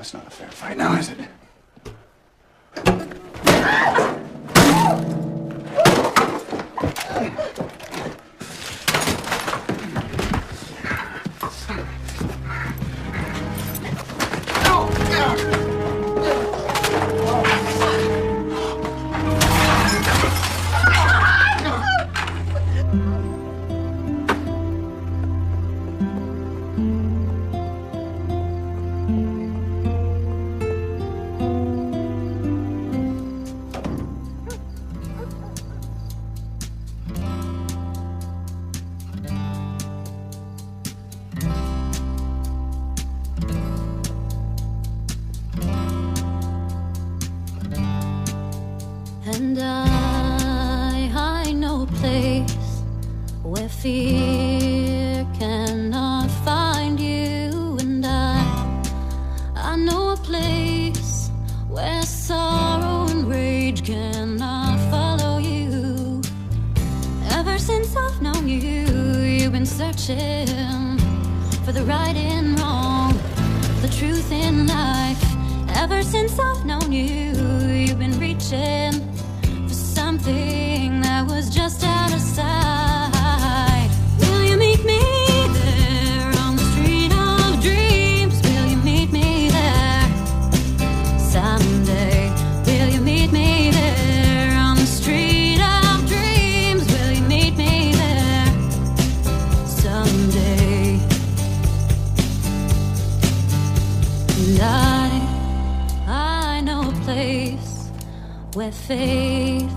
That's not a fair fight now, is it? And I know a place where fear cannot find you. And I know a place where sorrow and rage cannot follow you. Ever since I've known you, you've been searching for the right and wrong, the truth in life. Ever since I've known you, you've been reaching for something that was just out of sight. Will you meet me there on the street of dreams? Will you meet me there someday? Will you meet me there on the street of dreams? Will you meet me there someday? And I know a place where faith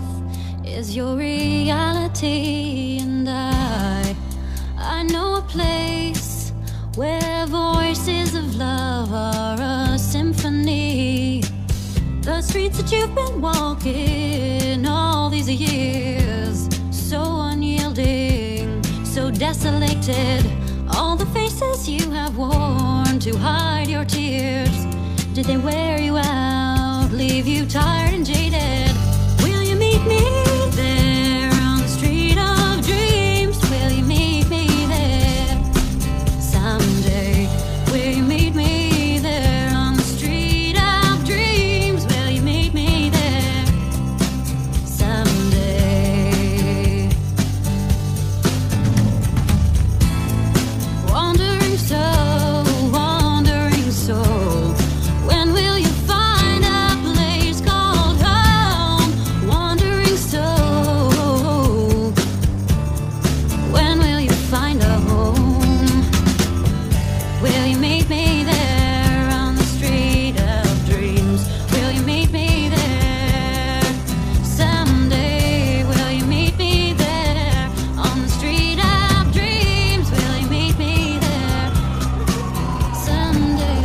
is your reality. And I know a place where voices of love are a symphony. The streets that you've been walking all these years, so unyielding, so desolated. All the faces you have worn to hide your tears, did they wear you out, leave you tired and jaded? Will you meet me there on the street of dreams? Will you meet me there someday? Will you meet me there on the street of dreams? Will you meet me there someday? Wandering soul, wandering soul, when will you find a place called home? Wandering soul, when will you find a home? Will you meet me there on the street of dreams? Will you meet me there someday? Will you meet me there on the street of dreams? Will you meet me there someday?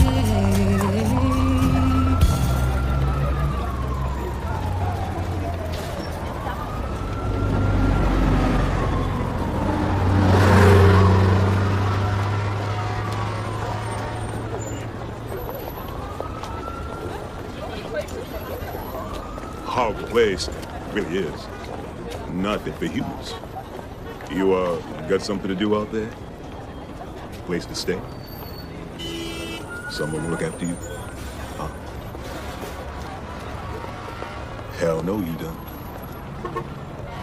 Horrible place. It really is. Not fit for humans. You, got something to do out there? Place to stay? Someone will look after you? Huh? Hell no, you don't.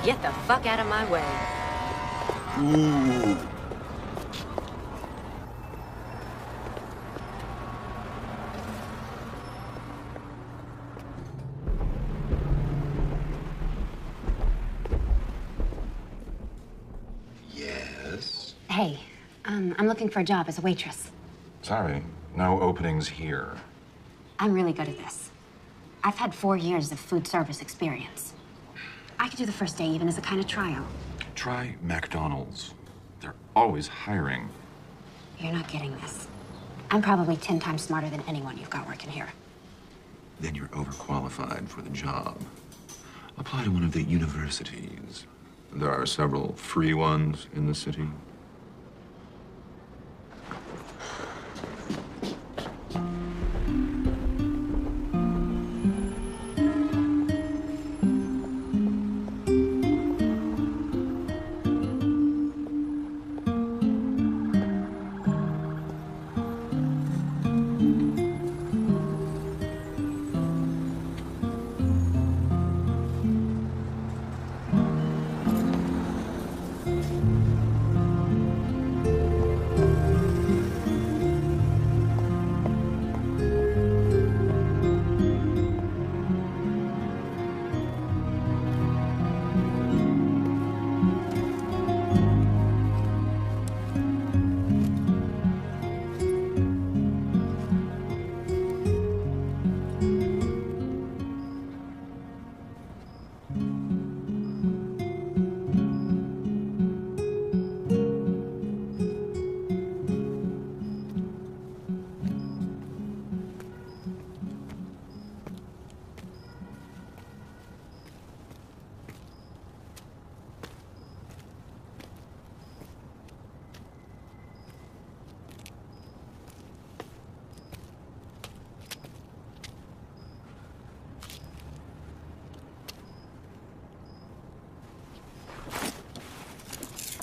Get the fuck out of my way. Ooh. Yes? Hey, I'm looking for a job as a waitress. Sorry, no openings here. I'm really good at this. I've had 4 years of food service experience. I could do the first day even as a kind of trial. Try McDonald's. They're always hiring. You're not getting this. I'm probably 10 times smarter than anyone you've got working here. Then you're overqualified for the job. Apply to one of the universities. There are several free ones in the city.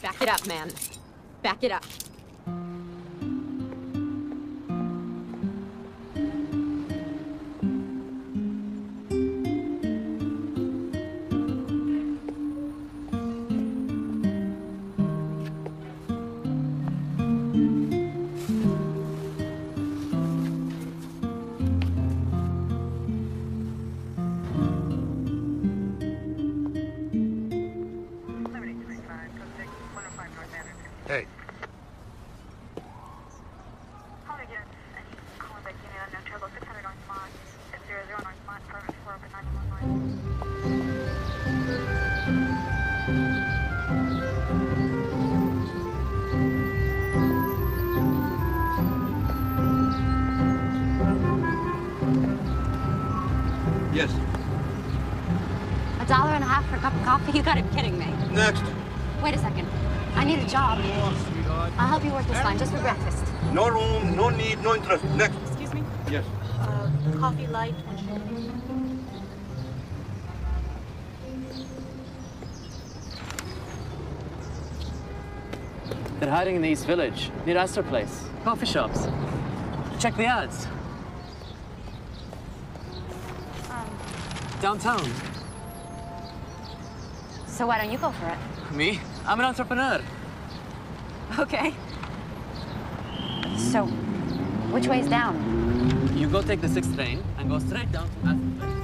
Back it up, man. Back it up. Hey. Yes. $1.50 for a cup of coffee? You gotta be kidding me. Next. Wait a second. I need a job. Sweetheart. I'll help you work this line just for breakfast. No room, no need, no interest. Next. Excuse me? Yes. Coffee light. They're hiding in the East Village, near Astor Place. Coffee shops. Check the ads. Downtown. So why don't you go for it? Me? I'm an entrepreneur. Okay. So, which way's down? You go take the 6th train and go straight down to Astor Place.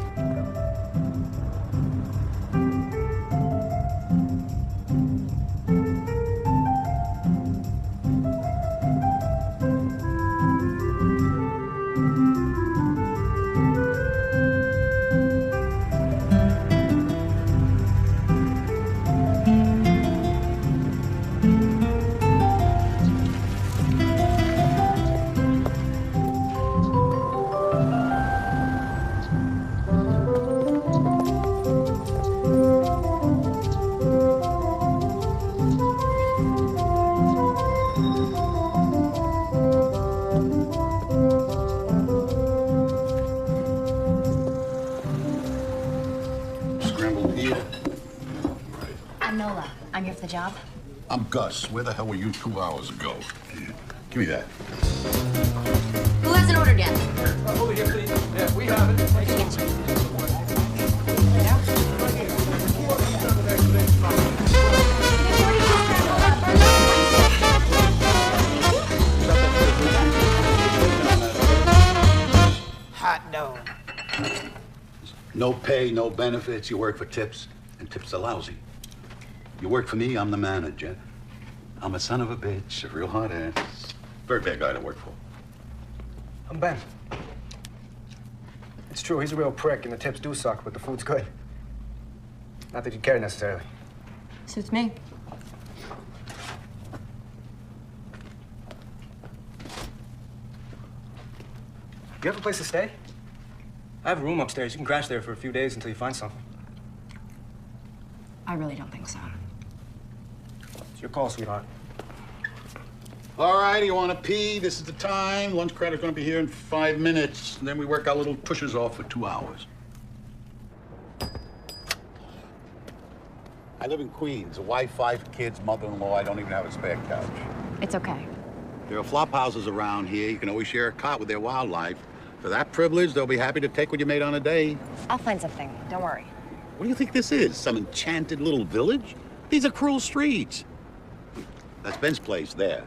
I'm Nola. I'm here for the job. I'm Gus. Where the hell were you 2 hours ago? Give me that. Who hasn't ordered yet? Over here, please. Yeah, we have it. Hot dog. No pay, no benefits. You work for tips, and tips are lousy. You work for me, I'm the manager. I'm a son of a bitch, a real hard ass. Very bad guy to work for. I'm Ben. It's true, he's a real prick, and the tips do suck, but the food's good. Not that you care necessarily. Suits me. You have a place to stay? I have a room upstairs. You can crash there for a few days until you find something. I really don't think so. It's your call, sweetheart. All right, you want to pee? This is the time. Lunch credit's going to be here in 5 minutes. And then we work our little pushers off for 2 hours. I live in Queens. A wife, 5 kids, mother-in-law. I don't even have a spare couch. It's okay. There are flop houses around here. You can always share a cot with their wildlife. For that privilege, they'll be happy to take what you made on a day. I'll find something. Don't worry. What do you think this is? Some enchanted little village? These are cruel streets. That's Ben's place there.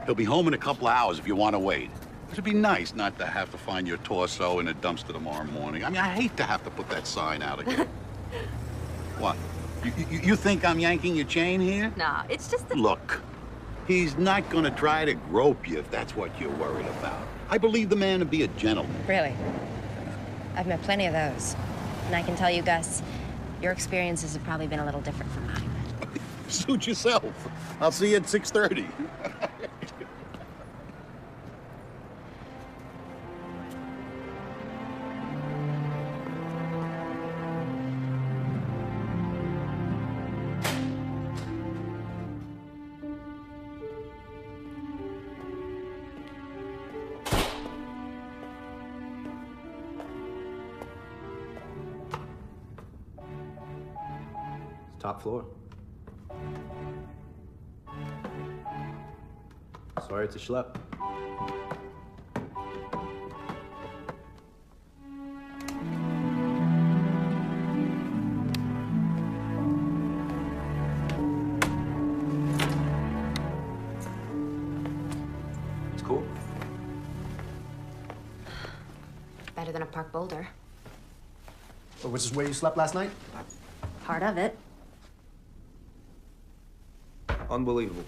He'll be home in a couple of hours if you want to wait. It'd be nice not to have to find your torso in a dumpster tomorrow morning. I mean, I hate to have to put that sign out again. What? You think I'm yanking your chain here? Nah, it's just that... Look, he's not gonna try to grope you if that's what you're worried about. I believe the man to be a gentleman. Really? I've met plenty of those. And I can tell you, Gus, your experiences have probably been a little different from mine. Suit yourself. I'll see you at 6:30. Top floor. Sorry, it's a schlep. It's cool. Better than a park boulder. Oh, which is where you slept last night? Part of it. Unbelievable.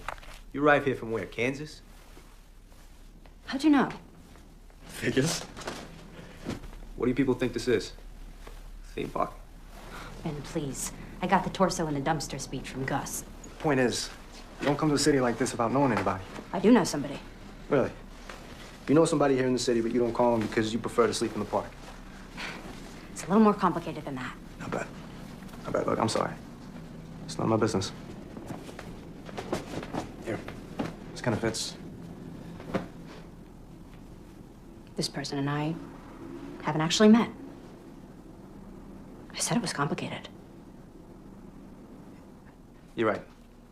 You arrived here from where, Kansas? How'd you know? Figures. What do you people think this is? Theme park? Ben, please. I got the torso in a dumpster speech from Gus. Point is, you don't come to a city like this without knowing anybody. I do know somebody. Really? You know somebody here in the city, but you don't call them because you prefer to sleep in the park. It's a little more complicated than that. I bet. I bet. Look, I'm sorry. It's not my business. Here. This kind of fits. This person and I haven't actually met. I said it was complicated. You're right.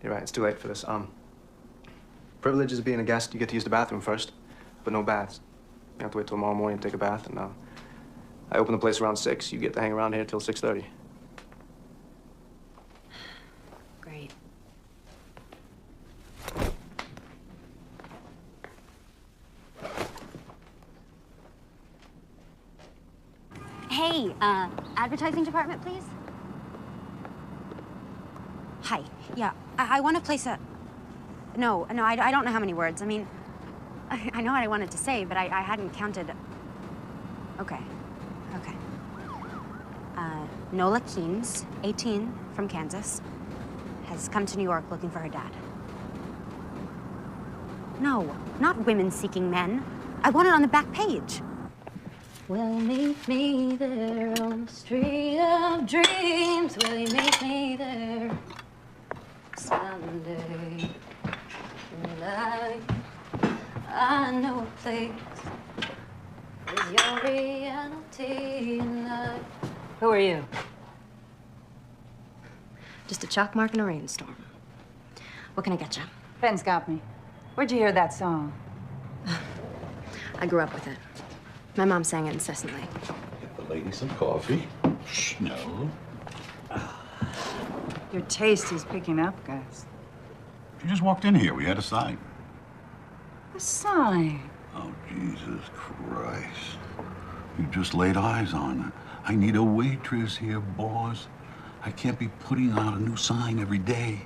You're right. It's too late for this. Privilege is being a guest. You get to use the bathroom first, but no baths. You have to wait till tomorrow morning to take a bath, and I open the place around 6. You get to hang around here till 6:30. Great. Hey, advertising department, please? Hi. Yeah, I want to place a... No, I don't know how many words. I mean, I know what I wanted to say, but I hadn't counted. Okay. Nola Keynes, 18, from Kansas, has come to New York looking for her dad. No, not women seeking men. I want it on the back page. Will you meet me there on the street of dreams? Will you meet me there someday? And I know a place is your reality, and Who are you? Just a chalk mark in a rainstorm. What can I get you? Ben's got me. Where'd you hear that song? I grew up with it. My mom sang it incessantly. Get the lady some coffee. Shh, no. Your taste is picking up, Gus. She just walked in here. We had a sign. A sign? Oh, Jesus Christ. You just laid eyes on her. I need a waitress here, boss. I can't be putting out a new sign every day.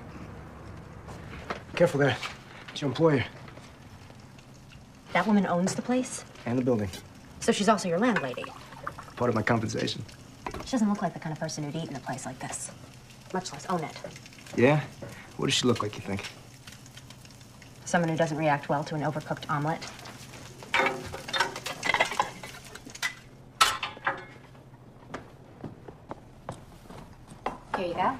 Careful there. It's your employer. That woman owns the place? And the building. So she's also your landlady? Part of my compensation. She doesn't look like the kind of person who'd eat in a place like this. Much less own it. Yeah? What does she look like, you think? Someone who doesn't react well to an overcooked omelet. Here you go.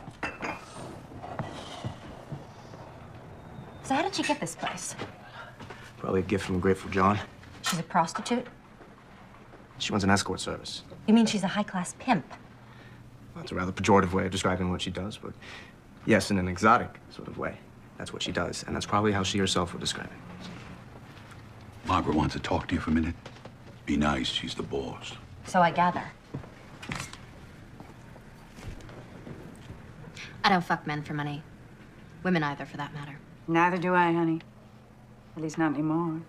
So how did she get this place? Probably a gift from Grateful John. She's a prostitute? She runs an escort service. You mean she's a high-class pimp? Well, that's a rather pejorative way of describing what she does, but yes, in an exotic sort of way. That's what she does, and that's probably how she herself would describe it. Margaret wants to talk to you for a minute. Be nice, she's the boss. So I gather. I don't fuck men for money. Women either, for that matter. Neither do I, honey. At least not anymore.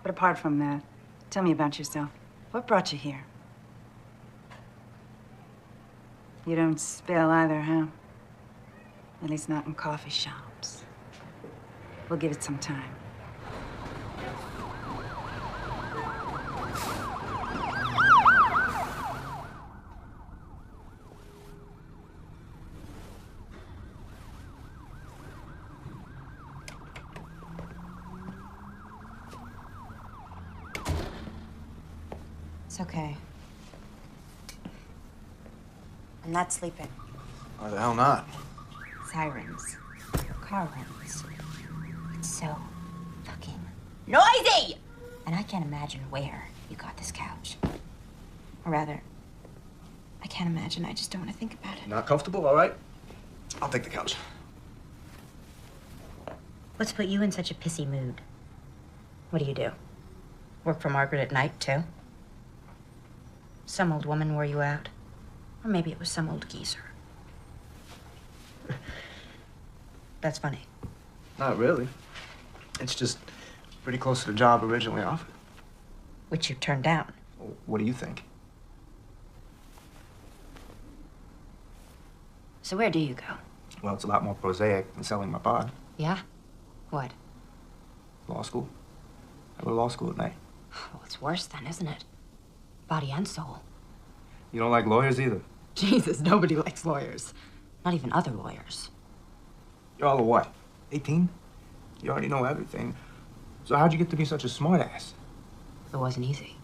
But apart from that, tell me about yourself. What brought you here? You don't spill either, huh? At least not in coffee shops. We'll give it some time. It's okay. I'm not sleeping. Why the hell not? Sirens. Car horns. It's so fucking noisy! And I can't imagine where you got this couch. Or rather, I can't imagine. I just don't want to think about it. Not comfortable? All right. I'll take the couch. What's put you in such a pissy mood? What do? Work for Margaret at night, too? Some old woman wore you out. Or maybe it was some old geezer. That's funny. Not really. It's just pretty close to the job originally offered. Which you turned down. What do you think? So where do you go? Well, it's a lot more prosaic than selling my pod. Yeah? What? Law school. I go to law school at night. Well, it's worse then, isn't it? Body and soul. You don't like lawyers either? Jesus, nobody likes lawyers. Not even other lawyers. You're all a what? 18? You already know everything. So how'd you get to be such a smartass? It wasn't easy.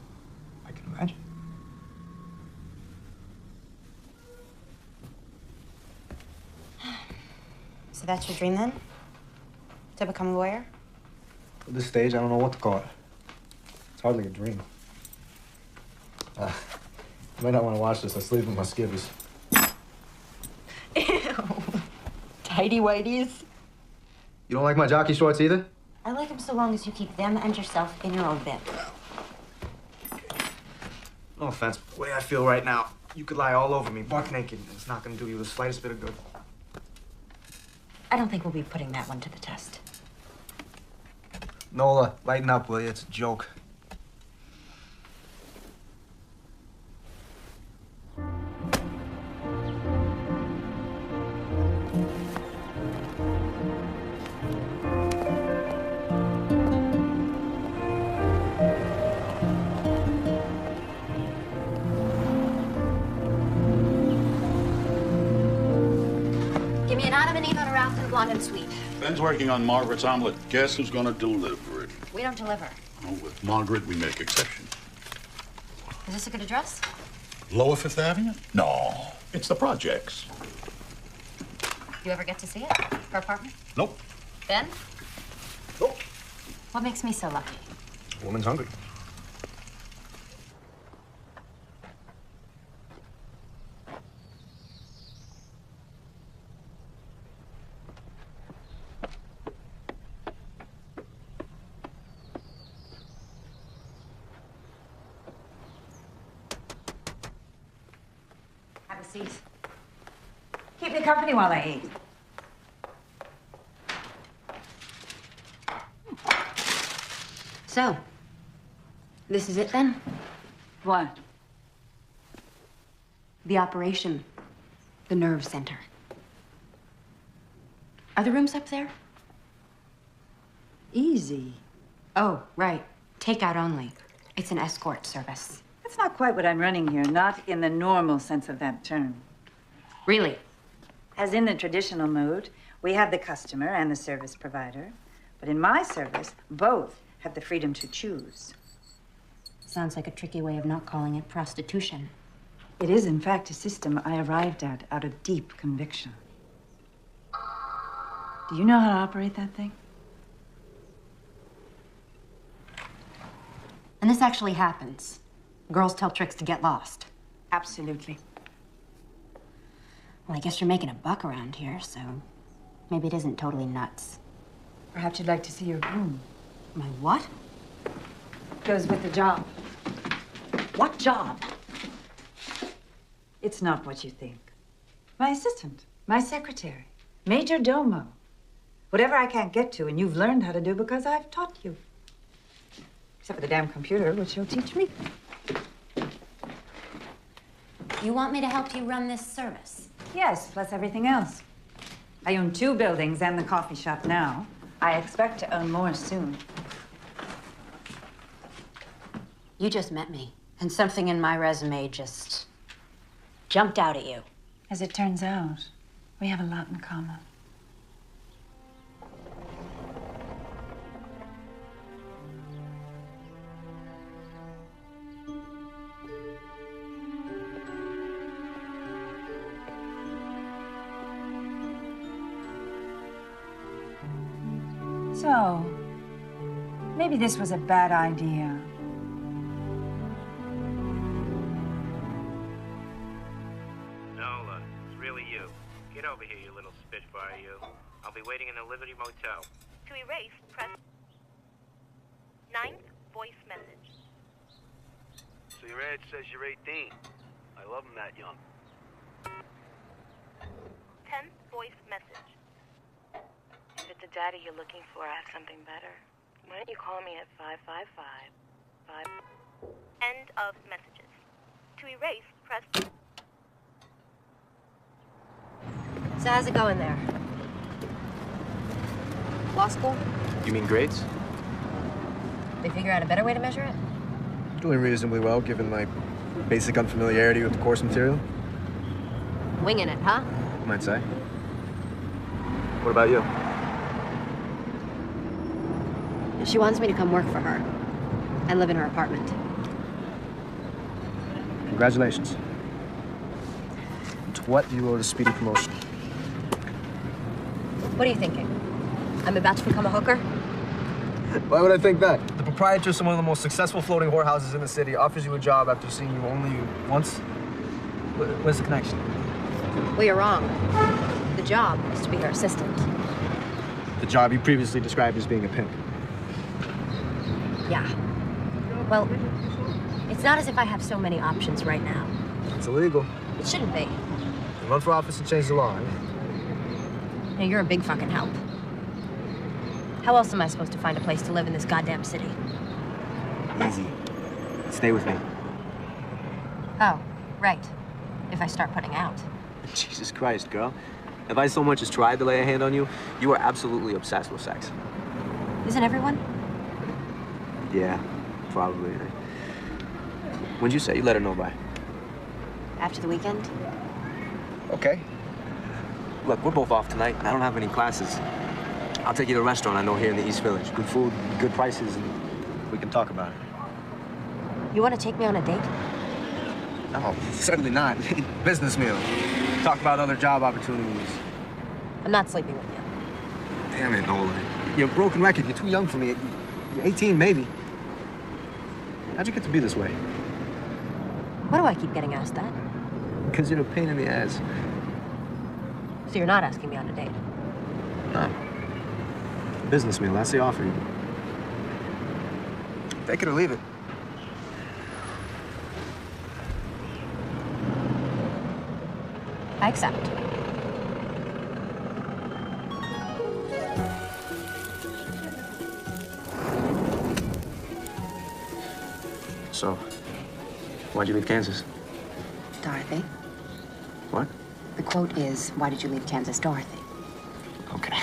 I can imagine. So that's your dream then? To become a lawyer? At this stage, I don't know what to call it. It's hardly a dream. You might not want to watch this. I sleep with my skivvies. Ew. Tidy whities. You don't like my jockey shorts either? I like them so long as you keep them and yourself in your own bed. No offense, but the way I feel right now, you could lie all over me, buck naked, and it's not going to do you the slightest bit of good. I don't think we'll be putting that one to the test. Nola, lighten up, will you? It's a joke. Give me an Adam and Eve on a raft and a blonde and sweet. Ben's working on Margaret's omelet. Guess who's gonna deliver it? We don't deliver. Oh, with Margaret, we make exceptions. Is this a good address? Lower Fifth Avenue? No, it's the projects. You ever get to see it? Her apartment? Nope. Ben? Nope. What makes me so lucky? A woman's hungry. Have a seat. Keep me company while I eat. So, this is it then? What? The operation. The nerve center. Are the rooms up there? Easy. Oh, right. Takeout only. It's an escort service. That's not quite what I'm running here, not in the normal sense of that term. Really? As in the traditional mode, we have the customer and the service provider. But in my service, both have the freedom to choose. Sounds like a tricky way of not calling it prostitution. It is, in fact, a system I arrived at out of deep conviction. Do you know how to operate that thing? And this actually happens. Girls tell tricks to get lost. Absolutely. Well, I guess you're making a buck around here, so maybe it isn't totally nuts. Perhaps you'd like to see your room. My what? Goes with the job. What job? It's not what you think. My assistant, my secretary, major domo. Whatever I can't get to, and you've learned how to do because I've taught you. Except for the damn computer, which you'll teach me. You want me to help you run this service? Yes, plus everything else. I own 2 buildings and the coffee shop now. I expect to own more soon. You just met me, and something in my resume just jumped out at you. As it turns out, we have a lot in common. So, maybe this was a bad idea. Nola, it's really you. Get over here, you little spitfire, you. I'll be waiting in the Liberty Motel. To erase, press 9th voice message. So your ad says you're 18. I love him that young. 10th voice message. If it's a daddy you're looking for, I have something better. Why don't you call me at 555-5... End of messages. To erase, press... So how's it going there? Law school? You mean grades? They figure out a better way to measure it? Doing reasonably well, given my basic unfamiliarity with the course material. Winging it, huh? You might say. What about you? She wants me to come work for her and live in her apartment. Congratulations. To what do you owe a speedy promotion? What are you thinking? I'm about to become a hooker? Why would I think that? The proprietor of one of the most successful floating whorehouses in the city offers you a job after seeing you only once? Where's the connection? Well, you're wrong. The job is to be her assistant. The job you previously described as being a pimp. Yeah. Well, it's not as if I have so many options right now. It's illegal. It shouldn't be. You run for office and change the law, right? Now, you're a big fucking help. How else am I supposed to find a place to live in this goddamn city? Easy. Stay with me. Oh, right. If I start putting out. Jesus Christ, girl. If I so much as tried to lay a hand on you, you are absolutely obsessed with sex. Isn't everyone? Yeah, probably. When'd you say you let her know by? After the weekend? Okay. Look, we're both off tonight. I don't have any classes. I'll take you to a restaurant I know here in the East Village. Good food, good prices, and we can talk about it. You want to take me on a date? No, certainly not. Business meal. Talk about other job opportunities. I'm not sleeping with you. Damn it, Nola. You're a broken record. You're too young for me. You're 18, maybe. How'd you get to be this way? Why do I keep getting asked that? Because you're a pain in the ass. So you're not asking me on a date? No. Business meal, that's the offer. Take it or leave it. I accept. So, why'd you leave Kansas? Dorothy. What? The quote is, why did you leave Kansas, Dorothy? Okay.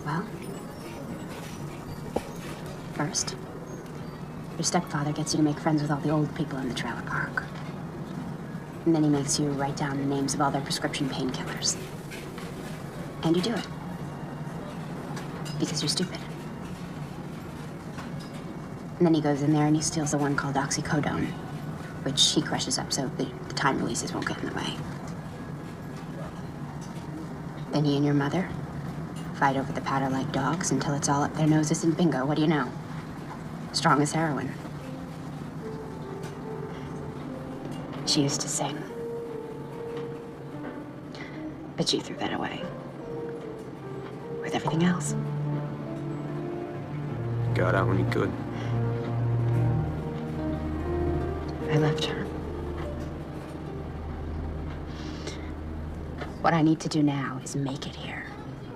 Well, first, your stepfather gets you to make friends with all the old people in the trailer park. And then he makes you write down the names of all their prescription painkillers. And you do it. Because you're stupid. And then he goes in there and he steals the one called oxycodone, which he crushes up so the time releases won't get in the way. Then he and your mother fight over the powder like dogs until it's all up their noses, and bingo, what do you know? Strong as heroin. She used to sing. But she threw that away. With everything else. Got out when you could. I left her. What I need to do now is make it here.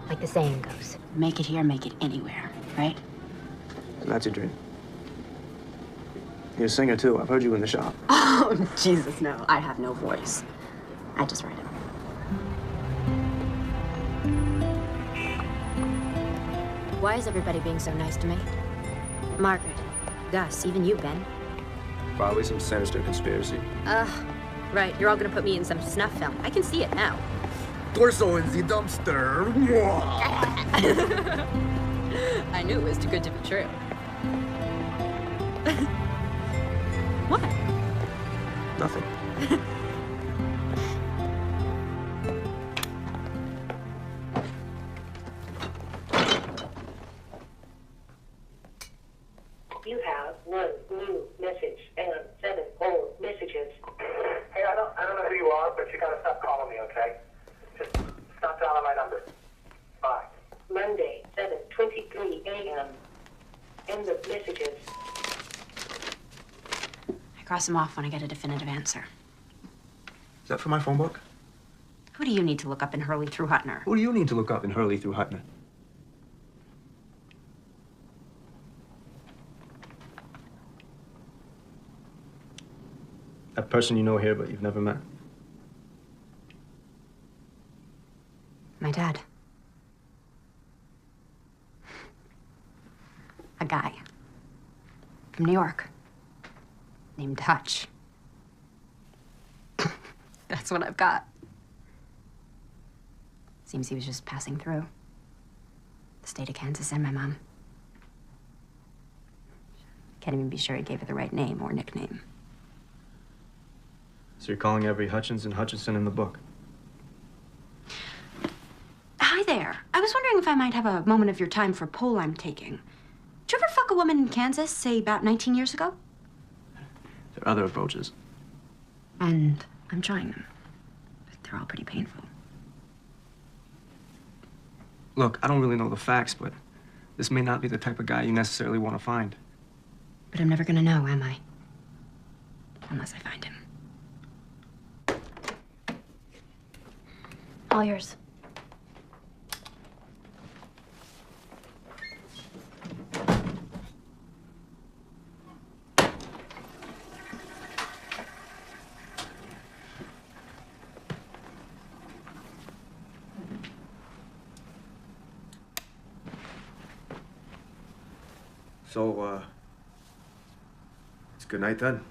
Like the saying goes. Make it here, make it anywhere, right? That's your dream. You're a singer, too. I've heard you in the shop. Oh, Jesus, no. I have no voice. I just write it. Why is everybody being so nice to me? Margaret, Gus, even you, Ben. Probably some sinister conspiracy. Right. You're all gonna put me in some snuff film. I can see it now. Torso in the dumpster. I knew it was too good to be true. What? Nothing. You have 1 new message and 7 old messages. Hey, I don't know who you are, but you gotta stop calling me, okay? Just stop dialing my number. Bye. Monday, 7:23 a.m. End of messages. I cross them off when I get a definitive answer. Is that for my phone book? Who do you need to look up in Hurley through Hutner? Who do you need to look up in Hurley through Hutner? That person you know here, but you've never met. My dad. A guy from New York named Hutch. That's what I've got. Seems he was just passing through. The state of Kansas and my mom. Can't even be sure he gave her the right name or nickname. So you're calling every Hutchinson Hutchinson in the book? Hi there. I was wondering if I might have a moment of your time for a poll I'm taking. Did you ever fuck a woman in Kansas, say about 19 years ago? There are other approaches. And I'm trying them. But they're all pretty painful. Look, I don't really know the facts, but this may not be the type of guy you necessarily want to find. But I'm never gonna know, am I? Unless I find him. All yours. So, it's good night then.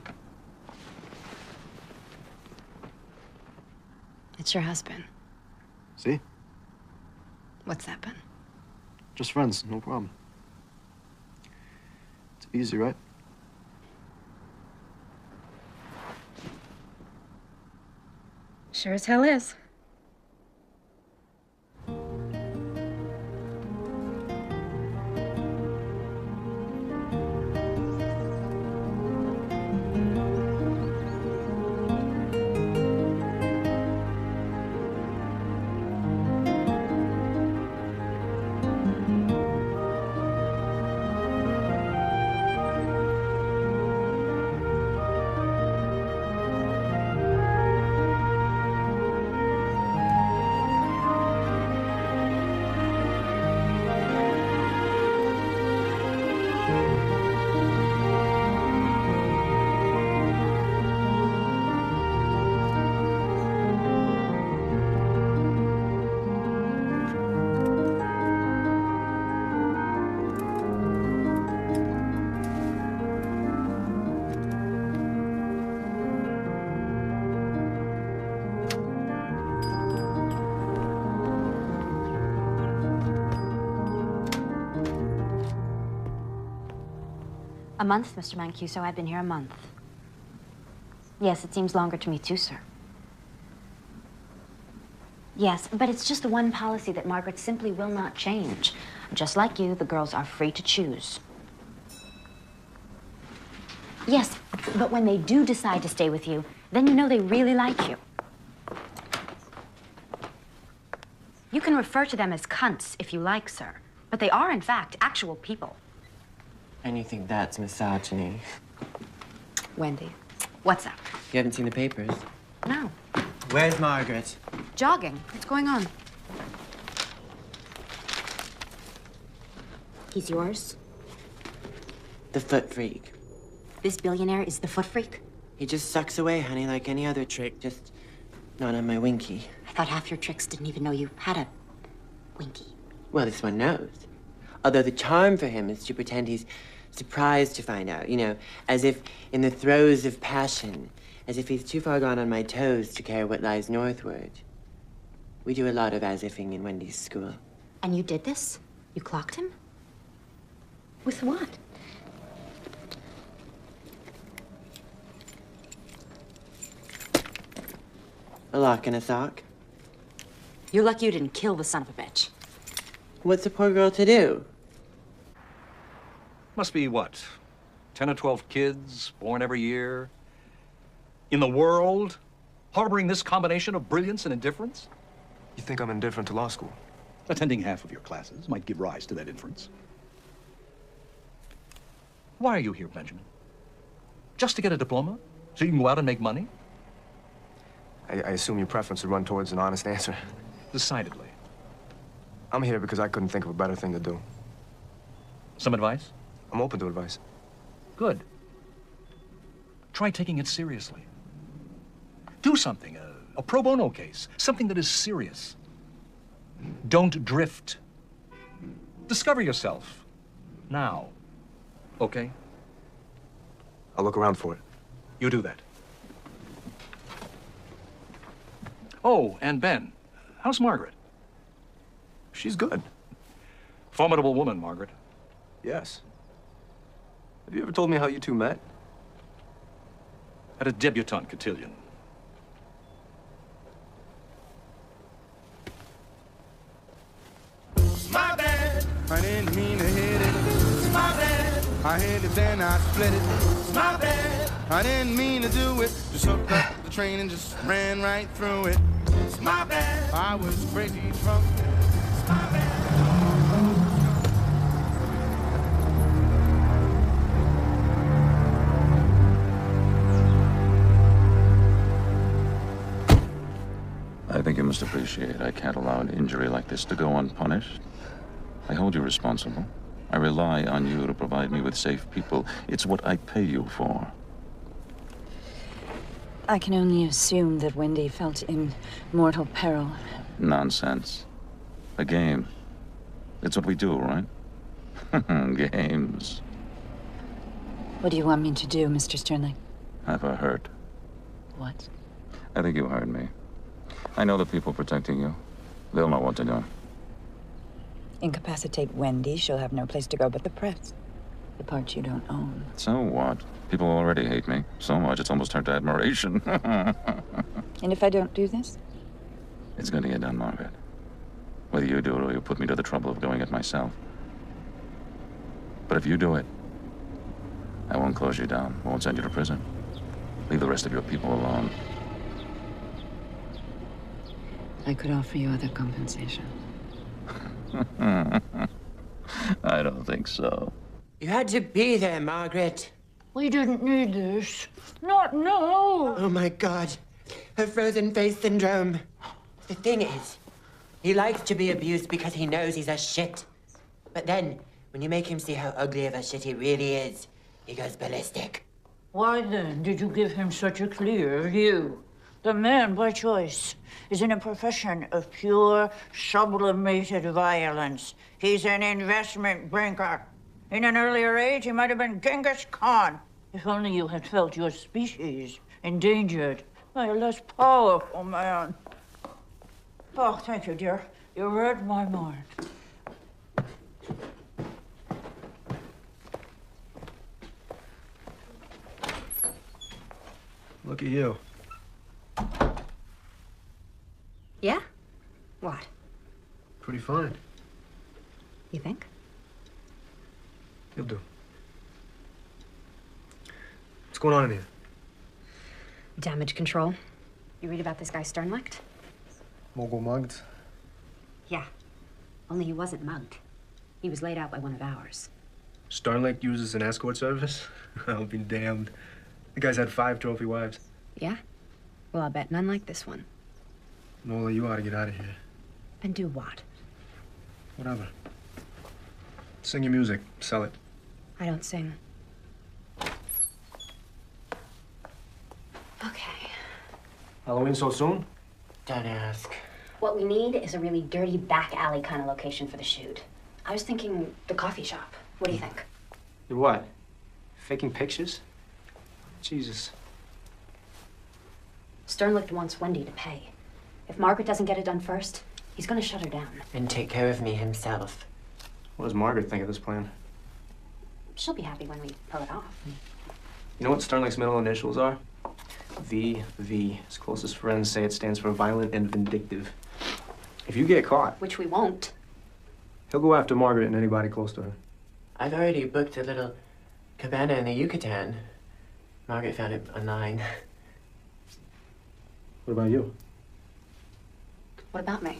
It's your husband. See? What's that been? Just friends, no problem. It's easy, right? Sure as hell is. A month, Mr. Mancuso. I've been here a month. Yes, it seems longer to me too, sir. Yes, but it's just the one policy that Margaret simply will not change. Just like you, the girls are free to choose. Yes, but when they do decide to stay with you, then you know they really like you. You can refer to them as cunts if you like, sir, but they are, in fact, actual people. Anything that's misogyny. Wendy, what's up? You haven't seen the papers? No. Where's Margaret? jogging. What's going on? He's yours? The foot freak. This billionaire is the foot freak? He just sucks away, honey, like any other trick, just not on my winky. I thought half your tricks didn't even know you had a winky. Well, this one knows. Although the charm for him is to pretend he's surprised to find out, you know, as if in the throes of passion, as if he's too far gone on my toes to care what lies northward. We do a lot of as-ifing in Wendy's school. And you did this? You clocked him? With what? A lock and a sock. You're lucky you didn't kill the son of a bitch. What's a poor girl to do? Must be, what, 10 or 12 kids born every year? In the world? Harboring this combination of brilliance and indifference? You think I'm indifferent to law school? Attending half of your classes might give rise to that inference. Why are you here, Benjamin? Just to get a diploma? So you can go out and make money? I assume your preference would run towards an honest answer. Decidedly. I'm here because I couldn't think of a better thing to do. Some advice? I'm open to advice. Good. Try taking it seriously. Do something, a pro bono case, something that is serious. Don't drift. Discover yourself. Now. Okay? I'll look around for it. You do that. Oh, and Ben, how's Margaret? She's good. Formidable woman, Margaret. Yes. Have you ever told me how you two met? At a debutante cotillion. My bad, I didn't mean to hit it. It's my bad, I hit it then I split it. It's my bad, I didn't mean to do it. Just hooked up the train and just ran right through it. It's my bad, I was crazy drunk. It's my bad. I think you must appreciate I can't allow an injury like this to go unpunished. I hold you responsible. I rely on you to provide me with safe people. It's what I pay you for. I can only assume that Wendy felt in mortal peril. Nonsense. A game. It's what we do, right? Games. What do you want me to do, Mr. Sternling? Have her hurt. What? I think you heard me. I know the people protecting you. They'll know what to do. Incapacitate Wendy, she'll have no place to go but the press. The part you don't own. So what? People already hate me. So much it's almost turned to admiration. And if I don't do this? It's gonna get done, Margaret. Whether you do it or you put me to the trouble of doing it myself. But if you do it, I won't close you down. Won't send you to prison. Leave the rest of your people alone. I could offer you other compensation. I don't think so. You had to be there, Margaret. We didn't need this. Not now. Oh, my God. Her frozen face syndrome. The thing is, he likes to be abused because he knows he's a shit. But then, when you make him see how ugly of a shit he really is, he goes ballistic. Why then did you give him such a clear view? The man, by choice, is in a profession of pure, sublimated violence. He's an investment banker. In an earlier age, he might have been Genghis Khan. If only you had felt your species endangered by a less powerful man. Oh, thank you, dear. You read my mind. Look at you. Yeah? What? Pretty fine. You think? You'll do. What's going on in here? Damage control. You read about this guy Sternlicht? Mogul mugged? Yeah. Only he wasn't mugged. He was laid out by one of ours. Sternlicht uses an escort service? I'll be damned. The guy's had 5 trophy wives. Yeah? Well, I'll bet none like this one. Nola, you ought to get out of here. And do what? Whatever. Sing your music. Sell it. I don't sing. Okay. Halloween so soon? Don't ask. What we need is a really dirty back alley kind of location for the shoot. I was thinking the coffee shop. What do you think? You what? Faking pictures? Jesus. Sternlicht wants Wendy to pay. If Margaret doesn't get it done first, he's gonna shut her down. And take care of me himself. What does Margaret think of this plan? She'll be happy when we pull it off. You know what Sternlicht's middle initials are? VV. His closest friends say it stands for violent and vindictive. If you get caught, Which we won't. he'll go after Margaret and anybody close to her. I've already booked a little cabana in the Yucatan. Margaret found it online. What about you? What about me?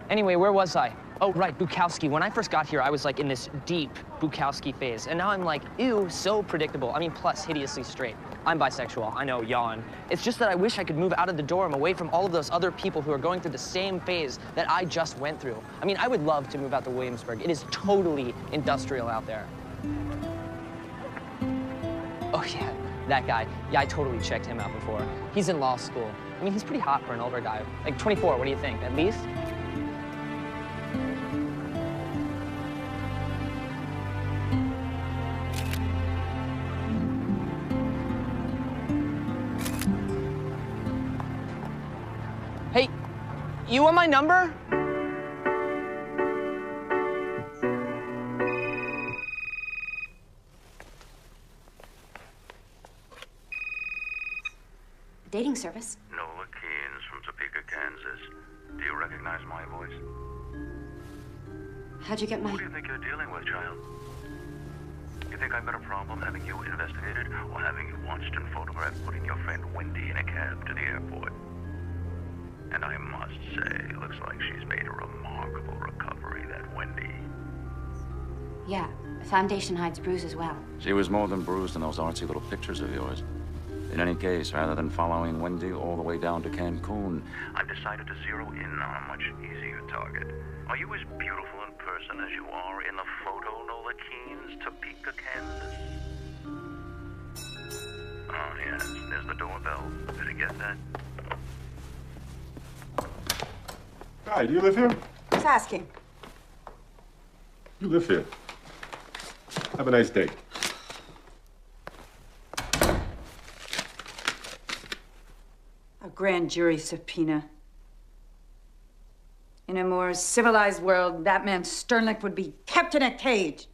Anyway, where was I? Oh, right, Bukowski. When I first got here, I was like in this deep Bukowski phase. And now I'm like, ew, so predictable. I mean, plus hideously straight. I'm bisexual, I know, yawn. It's just that I wish I could move out of the dorm away from all of those other people who are going through the same phase that I just went through. I mean, I would love to move out to Williamsburg. It is totally industrial out there. Oh, yeah, that guy. Yeah, I totally checked him out before. He's in law school. I mean, he's pretty hot for an older guy. Like 24, what do you think? At least? Hey, you want my number? Dating service. Nola Keynes from Topeka, Kansas. Do you recognize my voice? How'd you get my... Who do you think you're dealing with, child? You think I've got a problem having you investigated or having you watched and photographed putting your friend Wendy in a cab to the airport? And I must say, it looks like she's made a remarkable recovery, that Wendy. Yeah, foundation hides bruise as well. She was more than bruised in those artsy little pictures of yours. In any case, rather than following Wendy all the way down to Cancun, I've decided to zero in on a much easier target. Are you as beautiful in person as you are in the photo, Nola Keynes, Topeka, Kansas? Oh, yes, there's the doorbell. Did you get that? Hi, do you live here? Who's asking? You live here. Have a nice day. A grand jury subpoena. In a more civilized world, that man Sternlicht would be kept in a cage.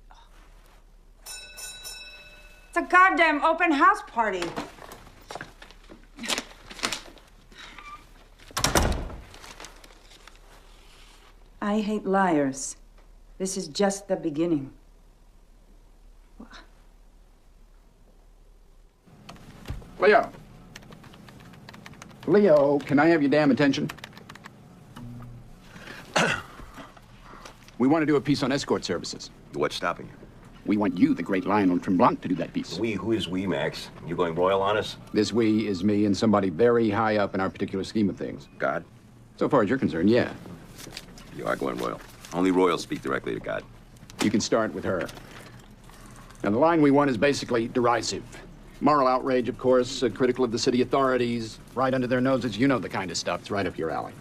It's a goddamn open house party. I hate liars. This is just the beginning. Leo. Leo, can I have your damn attention? We want to do a piece on escort services. What's stopping you? We want you, the great Lionel Tremblant, to do that piece. We? Who is we, Max? You going royal on us? This we is me and somebody very high up in our particular scheme of things. God? So far as you're concerned, yeah. You are going royal. Only royals speak directly to God. You can start with her. Now, the line we want is basically derisive. Moral outrage, of course, critical of the city authorities, right under their noses. You know the kind of stuff. It's right up your alley.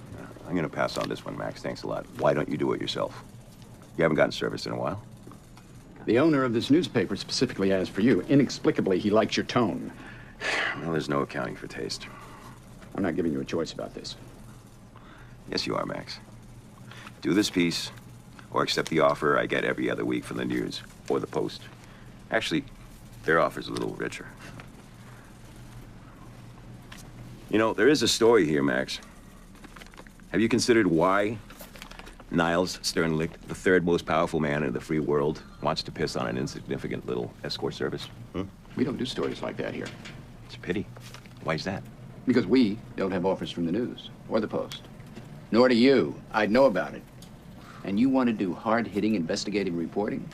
I'm going to pass on this one, Max. Thanks a lot. Why don't you do it yourself? You haven't gotten service in a while. The owner of this newspaper specifically asked for you. Inexplicably, he likes your tone. Well, there's no accounting for taste. I'm not giving you a choice about this. Yes, you are, Max. Do this piece, or accept the offer I get every other week from the News or the Post. Actually, their offer's a little richer. You know, there is a story here, Max. Have you considered why Niles Sternlicht, the third most powerful man in the free world, wants to piss on an insignificant little escort service? We don't do stories like that here. It's a pity. Why is that? Because we don't have offers from the News or the Post. Nor do you. I'd know about it. And you want to do hard-hitting investigative reporting?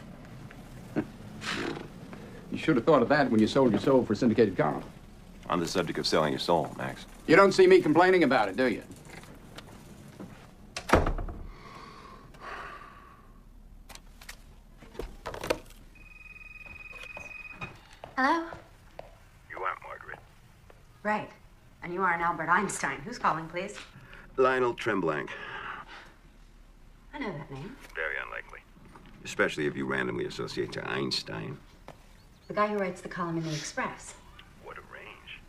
You should have thought of that when you sold your soul for syndicated Carl. On the subject of selling your soul, Max. You don't see me complaining about it, do you? Hello? You aren't Margaret. Right. And you are an Albert Einstein. Who's calling, please? Lionel Tremblanc. I know that name. Very unlikely. Especially if you randomly associate to Einstein. The guy who writes the column in the Express. What a range.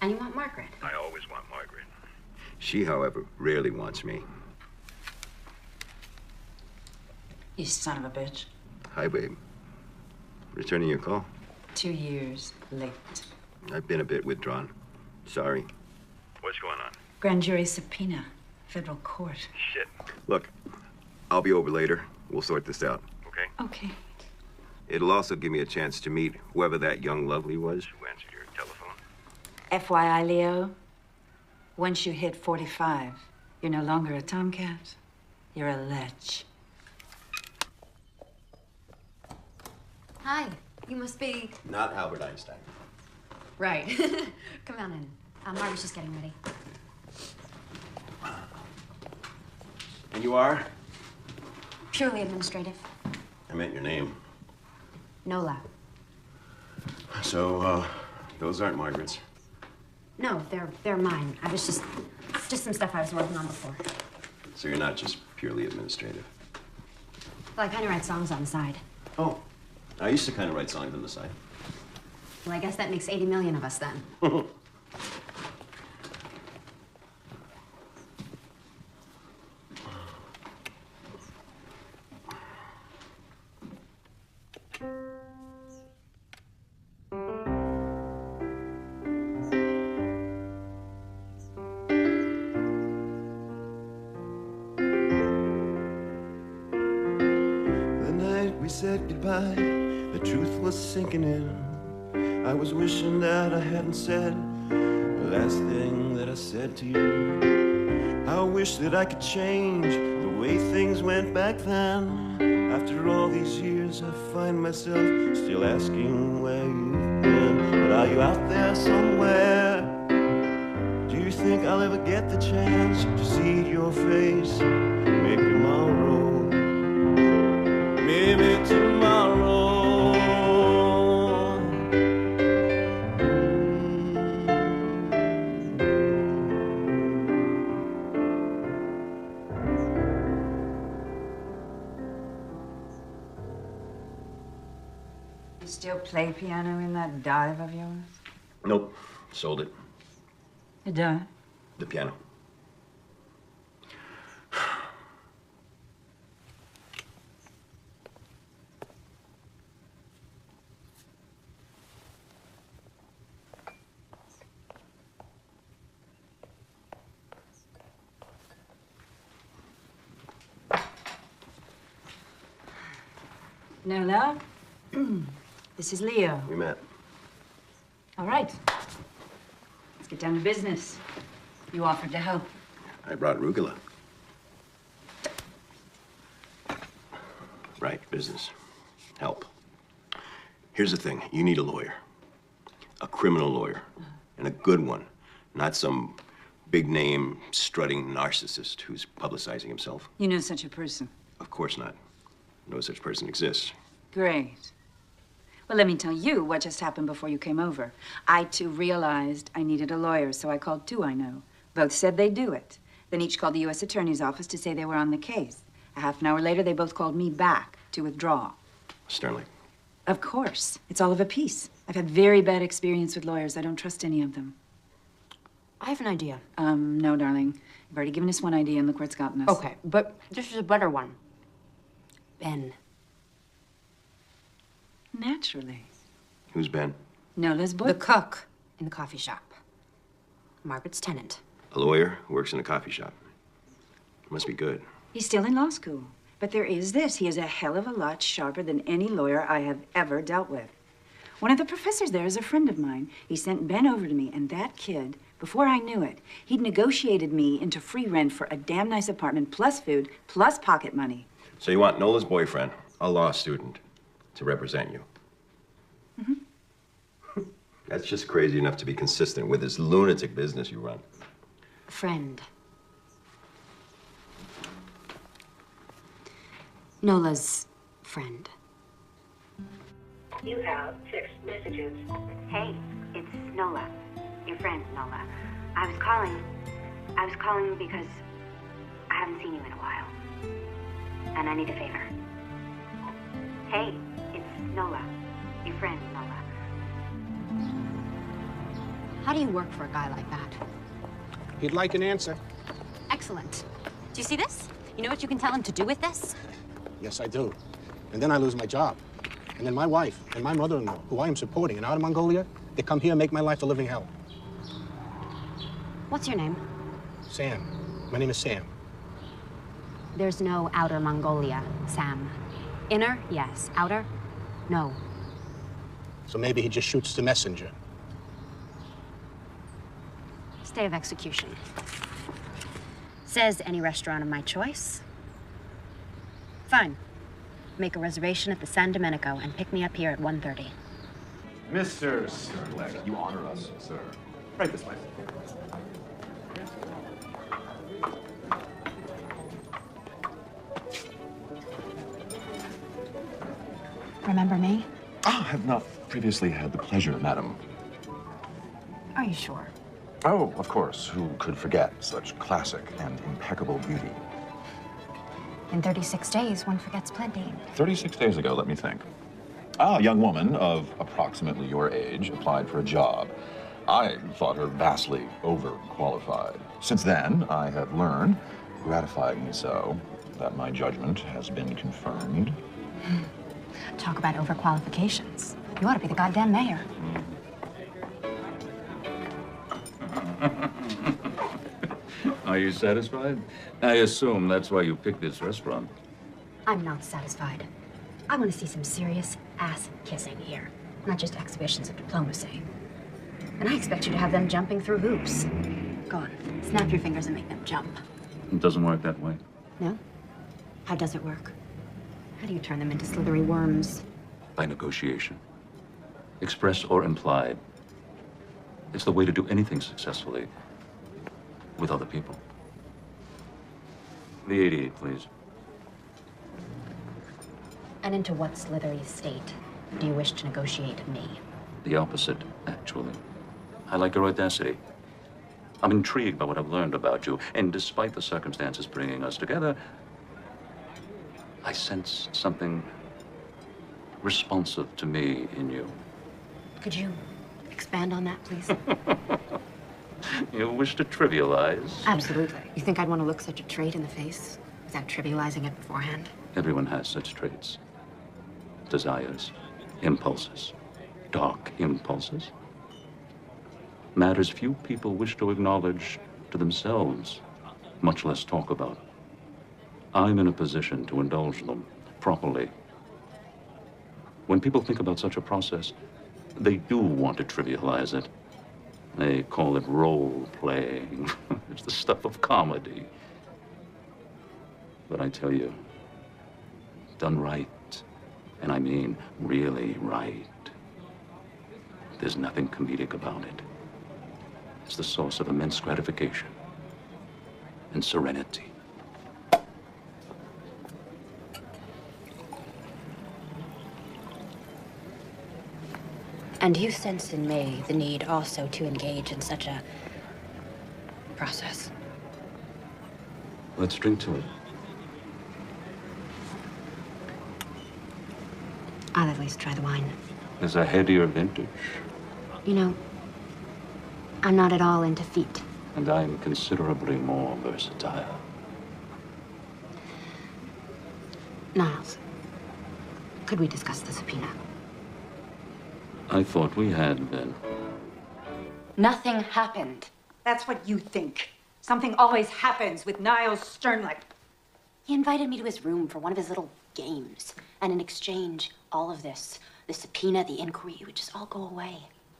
And you want Margaret? I always want Margaret. She, however, rarely wants me. You son of a bitch. Hi, babe. Returning your call. 2 years late. I've been a bit withdrawn. Sorry. What's going on? Grand jury subpoena. Federal court. Shit. Look, I'll be over later. We'll sort this out, okay? Okay. It'll also give me a chance to meet whoever that young lovely was who answered your telephone. FYI, Leo, once you hit 45, you're no longer a tomcat. You're a lech. Hi. You must be... Not Albert Einstein. Right. Come on in. Margaret's just getting ready. And you are? Purely administrative. I meant your name. Nola. So, those aren't Margaret's. No, they're mine. I was just some stuff I was working on before. So you're not just purely administrative. Well, I kind of write songs on the side. Oh, I used to kind of write songs on the side. Well, I guess that makes 80 million of us then. Said goodbye, the truth was sinking in. I was wishing that I hadn't said the last thing that I said to you. I wish that I could change the way things went back then. After all these years, I find myself still asking where you've been. But are you out there somewhere? Do you think I'll ever get the chance to see your face? Maybe tomorrow. Maybe tomorrow. You still play piano in that dive of yours? Nope. Sold it. You dive? The piano. Nola, this is Leo. We met. All right. Let's get down to business. You offered to help. I brought arugula. Right, business. Help. Here's the thing. You need a lawyer. A criminal lawyer. And a good one. Not some big-name, strutting narcissist who's publicizing himself. You know such a person? Of course not. No such person exists. Great. Well, let me tell you what just happened before you came over. I, too, realized I needed a lawyer, so I called two I know. Both said they'd do it. Then each called the U.S. Attorney's office to say they were on the case. A half an hour later, they both called me back to withdraw. Sternly. Of course. It's all of a piece. I've had very bad experience with lawyers. I don't trust any of them. I have an idea. No, darling. You've already given us one idea, and look where it's gotten us. Okay, but this is a better one. Ben. Naturally. Who's Ben? Nola's boy. The cook in the coffee shop. Margaret's tenant. A lawyer who works in a coffee shop. Must be good. He's still in law school. But there is this. He is a hell of a lot sharper than any lawyer I have ever dealt with. One of the professors there is a friend of mine. He sent Ben over to me, and that kid Before I knew it, he'd negotiated me into free rent for a damn nice apartment, plus food, plus pocket money. So you want Nola's boyfriend, a law student, to represent you? Mm-hmm. That's just crazy enough to be consistent with this lunatic business you run. Friend. Nola's friend. You have 6 messages. Hey, it's Nola. Your friend, Nola. I was calling because I haven't seen you in a while. And I need a favor. Hey, it's Nola. Your friend, Nola. How do you work for a guy like that? He'd like an answer. Excellent. Do you see this? You know what you can tell him to do with this? Yes, I do. And then I lose my job. And then my wife and my mother-in-law, who I am supporting in Outer Mongolia, they come here and make my life a living hell. What's your name? Sam. My name is Sam. There's no Outer Mongolia, Sam. Inner, yes. Outer, no. So maybe he just shoots the messenger. Stay of execution. Says any restaurant of my choice. Fine. Make a reservation at the San Domenico and pick me up here at 1:30. Mr. Sternleck, you honor us, sir. Right this way. Remember me? I have not previously had the pleasure, madam. Are you sure? Oh, of course. Who could forget such classic and impeccable beauty? In 36 days, one forgets plenty. 36 days ago, let me think. A young woman of approximately your age applied for a job. I thought her vastly overqualified. Since then, I have learned, gratifyingly so, that my judgment has been confirmed. Talk about overqualifications. You ought to be the goddamn mayor. Are you satisfied? I assume that's why you picked this restaurant. I'm not satisfied. I want to see some serious ass-kissing here, not just exhibitions of diplomacy. And I expect you to have them jumping through hoops. Go on, snap your fingers and make them jump. It doesn't work that way. No? How does it work? How do you turn them into slithery worms? By negotiation. Express or implied. It's the way to do anything successfully with other people. The 88, please. And into what slithery state do you wish to negotiate me? The opposite, actually. I like your audacity. I'm intrigued by what I've learned about you, and despite the circumstances bringing us together, I sense something responsive to me in you. Could you expand on that, please? You wish to trivialize? Absolutely. You think I'd want to look such a trait in the face without trivializing it beforehand? Everyone has such traits. Desires, impulses, dark impulses. Matters few people wish to acknowledge to themselves, much less talk about. I'm in a position to indulge them properly. When people think about such a process, they do want to trivialize it. They call it role-playing. It's the stuff of comedy. But I tell you, done right, and I mean really right, there's nothing comedic about it. It's the source of immense gratification and serenity. And you sense in me the need also to engage in such a process. Let's drink to it. I'll at least try the wine. There's a headier vintage. You know, I'm not at all into feet. And I'm considerably more versatile. Niles, could we discuss the subpoena? I thought we had been. Nothing happened. That's what you think. Something always happens with Niles Sternleck. He invited me to his room for one of his little games. And in exchange, all of this, the subpoena, the inquiry, it would just all go away.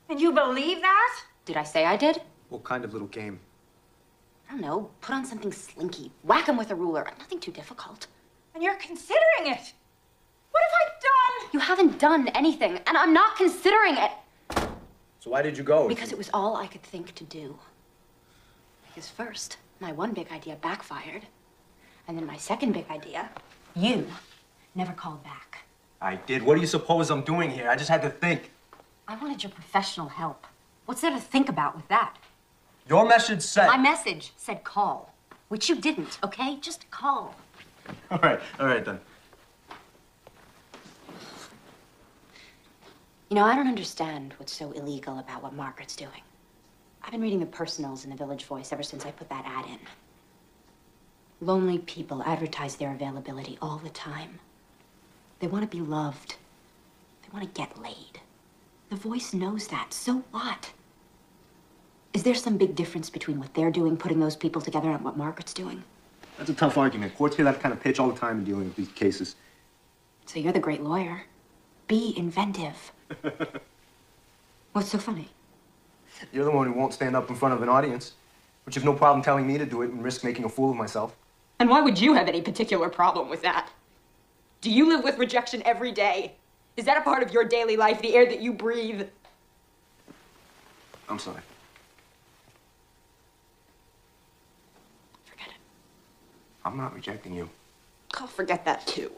And you believe that? Did I say I did? What kind of little game? I don't know. Put on something slinky. Whack him with a ruler. Nothing too difficult. And you're considering it. What have I done? You haven't done anything, and I'm not considering it. So why did you go? Because it was all I could think to do. Because first, my one big idea backfired. And then my second big idea, you never called back. I did. What do you suppose I'm doing here? I just had to think. I wanted your professional help. What's there to think about with that? Your message said... My message said call, which you didn't, okay? Just call. All right then. You know, I don't understand what's so illegal about what Margaret's doing. I've been reading the personals in the Village Voice ever since I put that ad in. Lonely people advertise their availability all the time. They want to be loved. They want to get laid. The Voice knows that. So what? Is there some big difference between what they're doing, putting those people together, and what Margaret's doing? That's a tough argument. Courts hear that kind of pitch all the time in dealing with these cases. So you're the great lawyer. Be inventive. What's so funny? You're the one who won't stand up in front of an audience, but you have no problem telling me to do it and risk making a fool of myself. And why would you have any particular problem with that? Do you live with rejection every day? Is that a part of your daily life, the air that you breathe? I'm sorry. Forget it. I'm not rejecting you. I'll forget that too.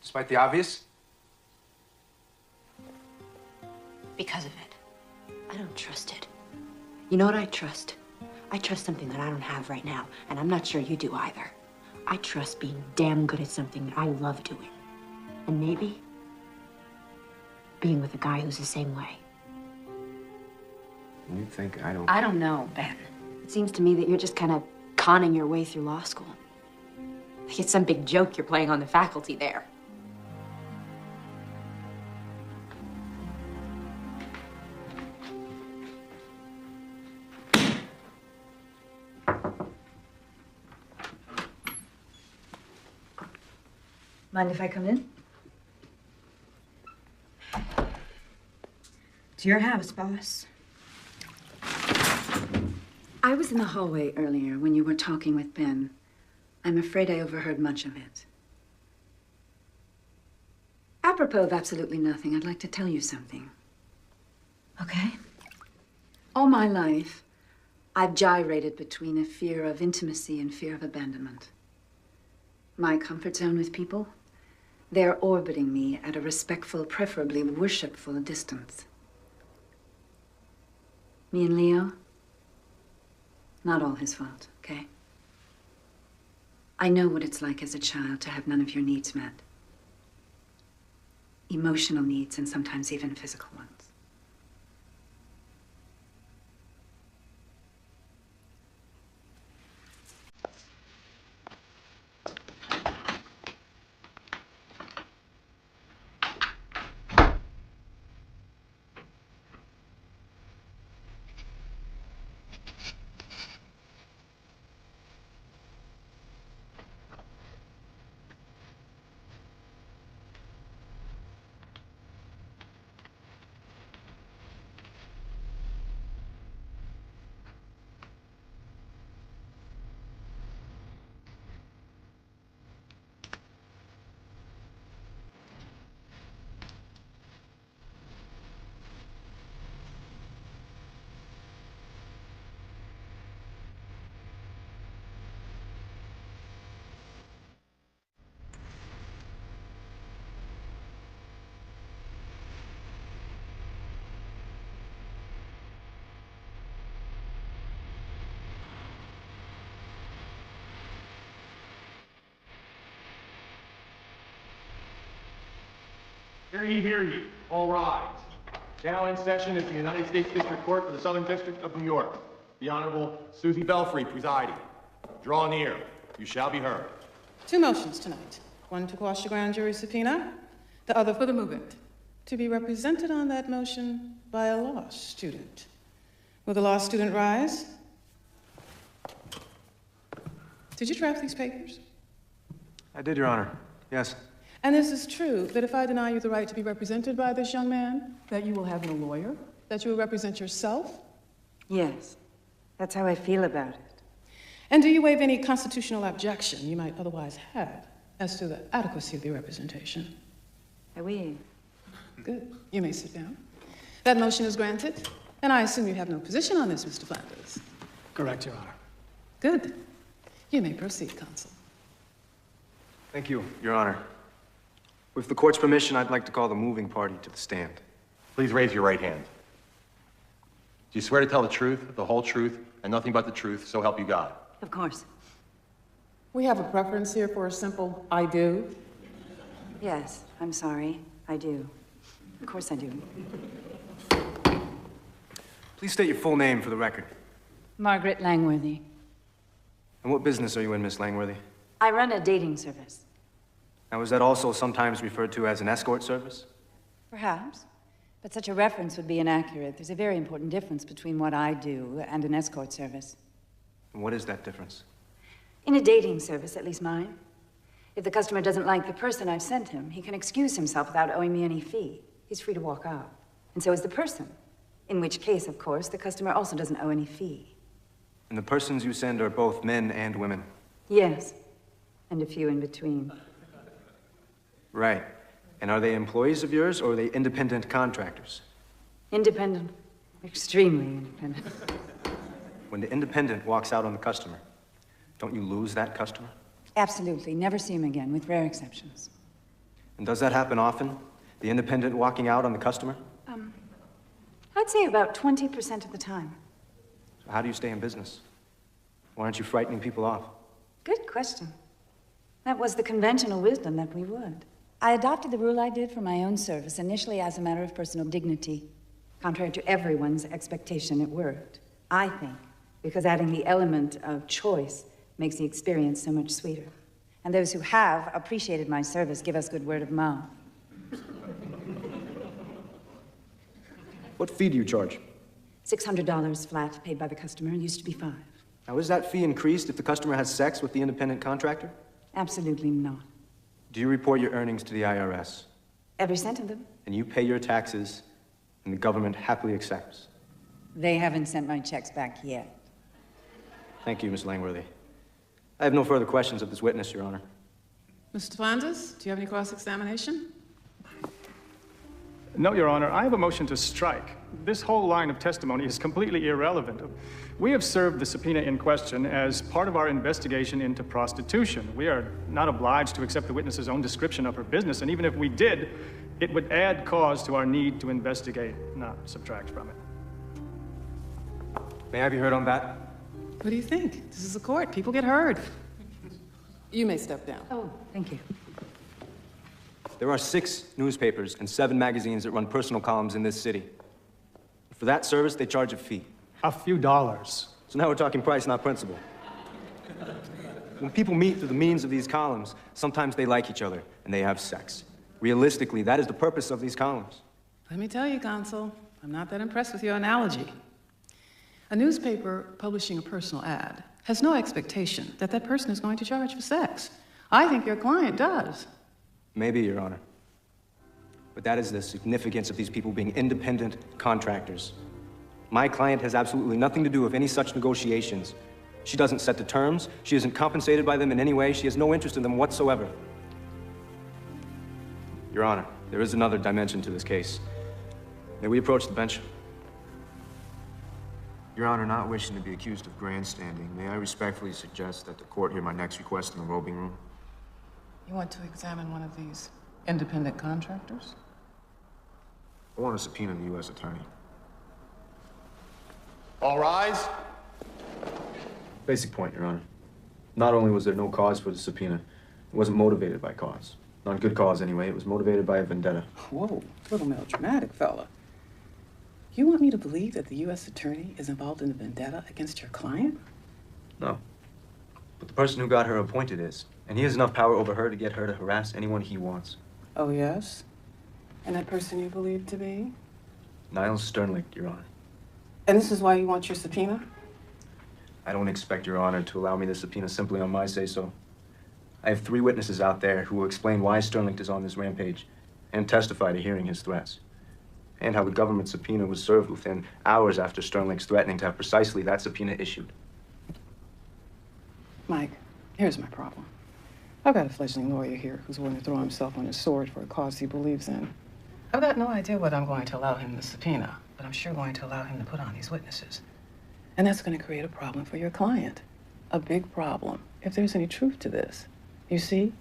Despite the obvious? Because of it. I don't trust it. You know what I trust? I trust something that I don't have right now, and I'm not sure you do either. I trust being damn good at something that I love doing. And maybe being with a guy who's the same way. You think I don't... I don't know, Ben. It seems to me that you're just kind of conning your way through law school. Like it's some big joke you're playing on the faculty there. Mind if I come in? It's your house, boss. I was in the hallway earlier when you were talking with Ben. I'm afraid I overheard much of it. Apropos of absolutely nothing, I'd like to tell you something. Okay? All my life, I've gyrated between a fear of intimacy and fear of abandonment. My comfort zone with people, they're orbiting me at a respectful, preferably worshipful distance. Me and Leo, not all his fault, okay? I know what it's like as a child to have none of your needs met. Emotional needs and sometimes even physical ones. Hear ye. All rise. Now in session is the United States District Court for the Southern District of New York. The Honorable Susie Belfry presiding. Draw near. You shall be heard. Two motions tonight. One to quash the grand jury subpoena, the other for the movement. To be represented on that motion by a law student. Will the law student rise? Did you draft these papers? I did, Your Honor. Yes. And this is true, that if I deny you the right to be represented by this young man, that you will have no lawyer? That you will represent yourself? Yes. That's how I feel about it. And do you waive any constitutional objection you might otherwise have as to the adequacy of your representation? I waive. Good. You may sit down. That motion is granted, and I assume you have no position on this, Mr. Flanders. Correct, Your Honor. Good. You may proceed, counsel. Thank you, Your Honor. With the court's permission, I'd like to call the moving party to the stand. Please raise your right hand. Do you swear to tell the truth, the whole truth, and nothing but the truth, so help you God? Of course. We have a preference here for a simple I do. Yes, I'm sorry. I do. Of course I do. Please state your full name for the record. Margaret Langworthy. And what business are you in, Miss Langworthy? I run a dating service. Now, is that also sometimes referred to as an escort service? Perhaps. But such a reference would be inaccurate. There's a very important difference between what I do and an escort service. And what is that difference? In a dating service, at least mine, if the customer doesn't like the person I've sent him, he can excuse himself without owing me any fee. He's free to walk out. And so is the person. In which case, of course, the customer also doesn't owe any fee. And the persons you send are both men and women? Yes. And a few in between. Right. And are they employees of yours, or are they independent contractors? Independent. Extremely independent. When the independent walks out on the customer, don't you lose that customer? Absolutely. Never see him again, with rare exceptions. And does that happen often? The independent walking out on the customer? I'd say about 20% of the time. So how do you stay in business? Why aren't you frightening people off? Good question. That was the conventional wisdom that we would. I adopted the rule I did for my own service, initially as a matter of personal dignity. Contrary to everyone's expectation, it worked. I think, because adding the element of choice makes the experience so much sweeter. And those who have appreciated my service give us good word of mouth. What fee do you charge? $600 flat, paid by the customer. It used to be $5. Now, is that fee increased if the customer has sex with the independent contractor? Absolutely not. Do you report your earnings to the IRS? Every cent of them. And you pay your taxes, and the government happily accepts? They haven't sent my checks back yet. Thank you, Miss Langworthy. I have no further questions of this witness, Your Honor. Mr. Flanders, do you have any cross-examination? No, Your Honor. I have a motion to strike. This whole line of testimony is completely irrelevant. We have served the subpoena in question as part of our investigation into prostitution. We are not obliged to accept the witness's own description of her business, and even if we did, it would add cause to our need to investigate, not subtract from it. May I be heard on that? What do you think? This is a court. People get heard. You may step down. Oh, thank you. There are 6 newspapers and 7 magazines that run personal columns in this city. For that service, they charge a fee. A few dollars. So now we're talking price, not principle. When people meet through the means of these columns, sometimes they like each other and they have sex. Realistically, that is the purpose of these columns. Let me tell you, counsel, I'm not that impressed with your analogy. A newspaper publishing a personal ad has no expectation that that person is going to charge for sex. I think your client does. Maybe, Your Honor. But that is the significance of these people being independent contractors. My client has absolutely nothing to do with any such negotiations. She doesn't set the terms. She isn't compensated by them in any way. She has no interest in them whatsoever. Your Honor, there is another dimension to this case. May we approach the bench? Your Honor, not wishing to be accused of grandstanding, may I respectfully suggest that the court hear my next request in the robing room? You want to examine one of these independent contractors? I want to subpoena the U.S. Attorney. All rise. Basic point, Your Honor. Not only was there no cause for the subpoena, it wasn't motivated by cause. Not a good cause, anyway. It was motivated by a vendetta. Whoa, a little melodramatic, fella. You want me to believe that the U.S. Attorney is involved in a vendetta against your client? No. But the person who got her appointed is. And he has enough power over her to get her to harass anyone he wants. Oh, yes? And that person you believe to be? Niles Sternlicht, Your Honor. And this is why you want your subpoena? I don't expect Your Honor to allow me the subpoena simply on my say-so. I have 3 witnesses out there who will explain why Sternlicht is on this rampage and testify to hearing his threats. and how the government subpoena was served within hours after Sternlicht's threatening to have precisely that subpoena issued. Mike, here's my problem. I've got a fledgling lawyer here who's willing to throw himself on his sword for a cause he believes in. I've got no idea whether I'm going to allow him the subpoena, but I'm sure going to allow him to put on these witnesses. And that's going to create a problem for your client. A big problem, if there's any truth to this. You see?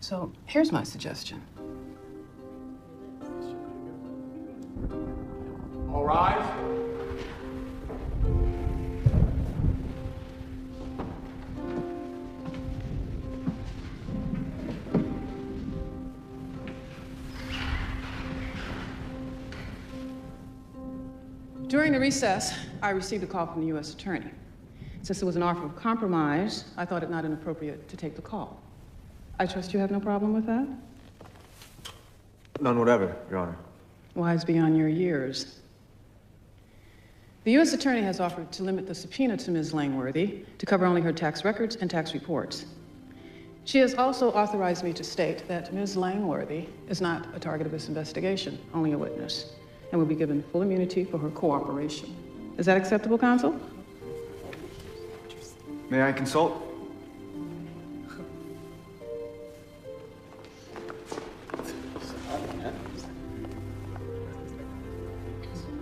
So here's my suggestion. All rise. During the recess, I received a call from the U.S. Attorney. Since it was an offer of compromise, I thought it not inappropriate to take the call. I trust you have no problem with that? None whatever, Your Honor. Wise beyond your years. The U.S. Attorney has offered to limit the subpoena to Ms. Langworthy to cover only her tax records and tax reports. She has also authorized me to state that Ms. Langworthy is not a target of this investigation, only a witness, and will be given full immunity for her cooperation. Is that acceptable, counsel? May I consult?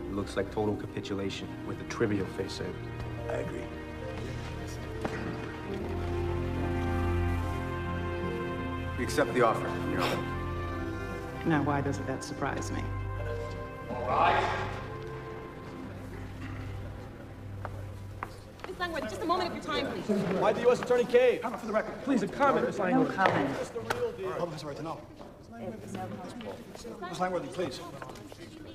It looks like total capitulation with a trivial face saved. I agree. We accept the offer, Your Honor. Now, why doesn't that surprise me? All rise. Miss Langworthy, just a moment of your time, please. Why the U.S. Attorney cave? For the record. Please, a comment, Miss Langworthy. No comment. That's the real deal. Public's right to know. Miss Langworthy, please.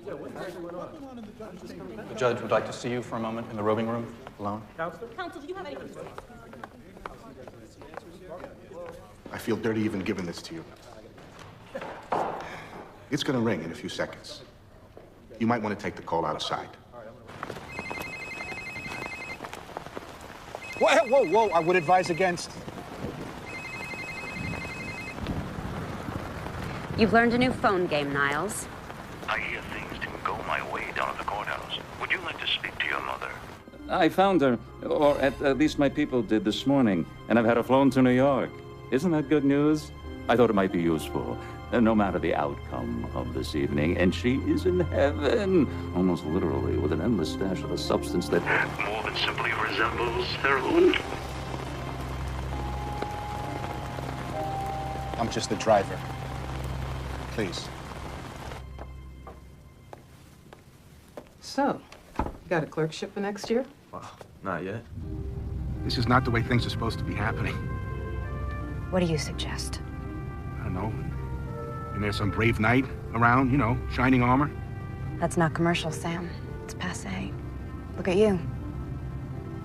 The judge would like to see you for a moment in the robing room, alone. Counsel, do you have anything to say? I feel dirty even giving this to you. It's gonna ring in a few seconds. You might want to take the call outside. Whoa, I would advise against. You've learned a new phone game, Niles. I hear things didn't go my way down at the courthouse. Would you like to speak to your mother? I found her, or at least my people did this morning, and I've had her flown to New York. Isn't that good news? I thought it might be useful, no matter the outcome of this evening. And she is in heaven, almost literally, with an endless stash of a substance that... More than simply resembles heroin. I'm just the driver. Please. So, you got a clerkship for next year? Well, not yet. This is not the way things are supposed to be happening. What do you suggest? I don't know. And there's some brave knight around, you know, shining armor. That's not commercial, Sam. It's passé. Look at you.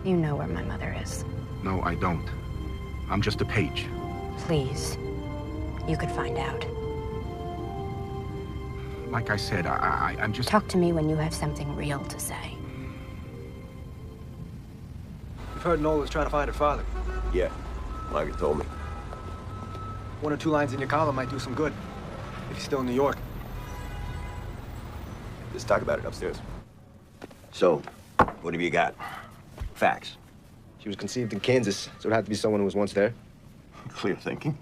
You know where my mother is. No, I don't. I'm just a page. Please. You could find out. Like I said, I'm just... Talk to me when you have something real to say. You've heard Nola's trying to find her father. Yeah, Margaret told me. 1 or 2 lines in your column might do some good. If he's still in New York. Let's talk about it upstairs. So, what have you got? Facts. She was conceived in Kansas, so it had to be someone who was once there. Clear thinking.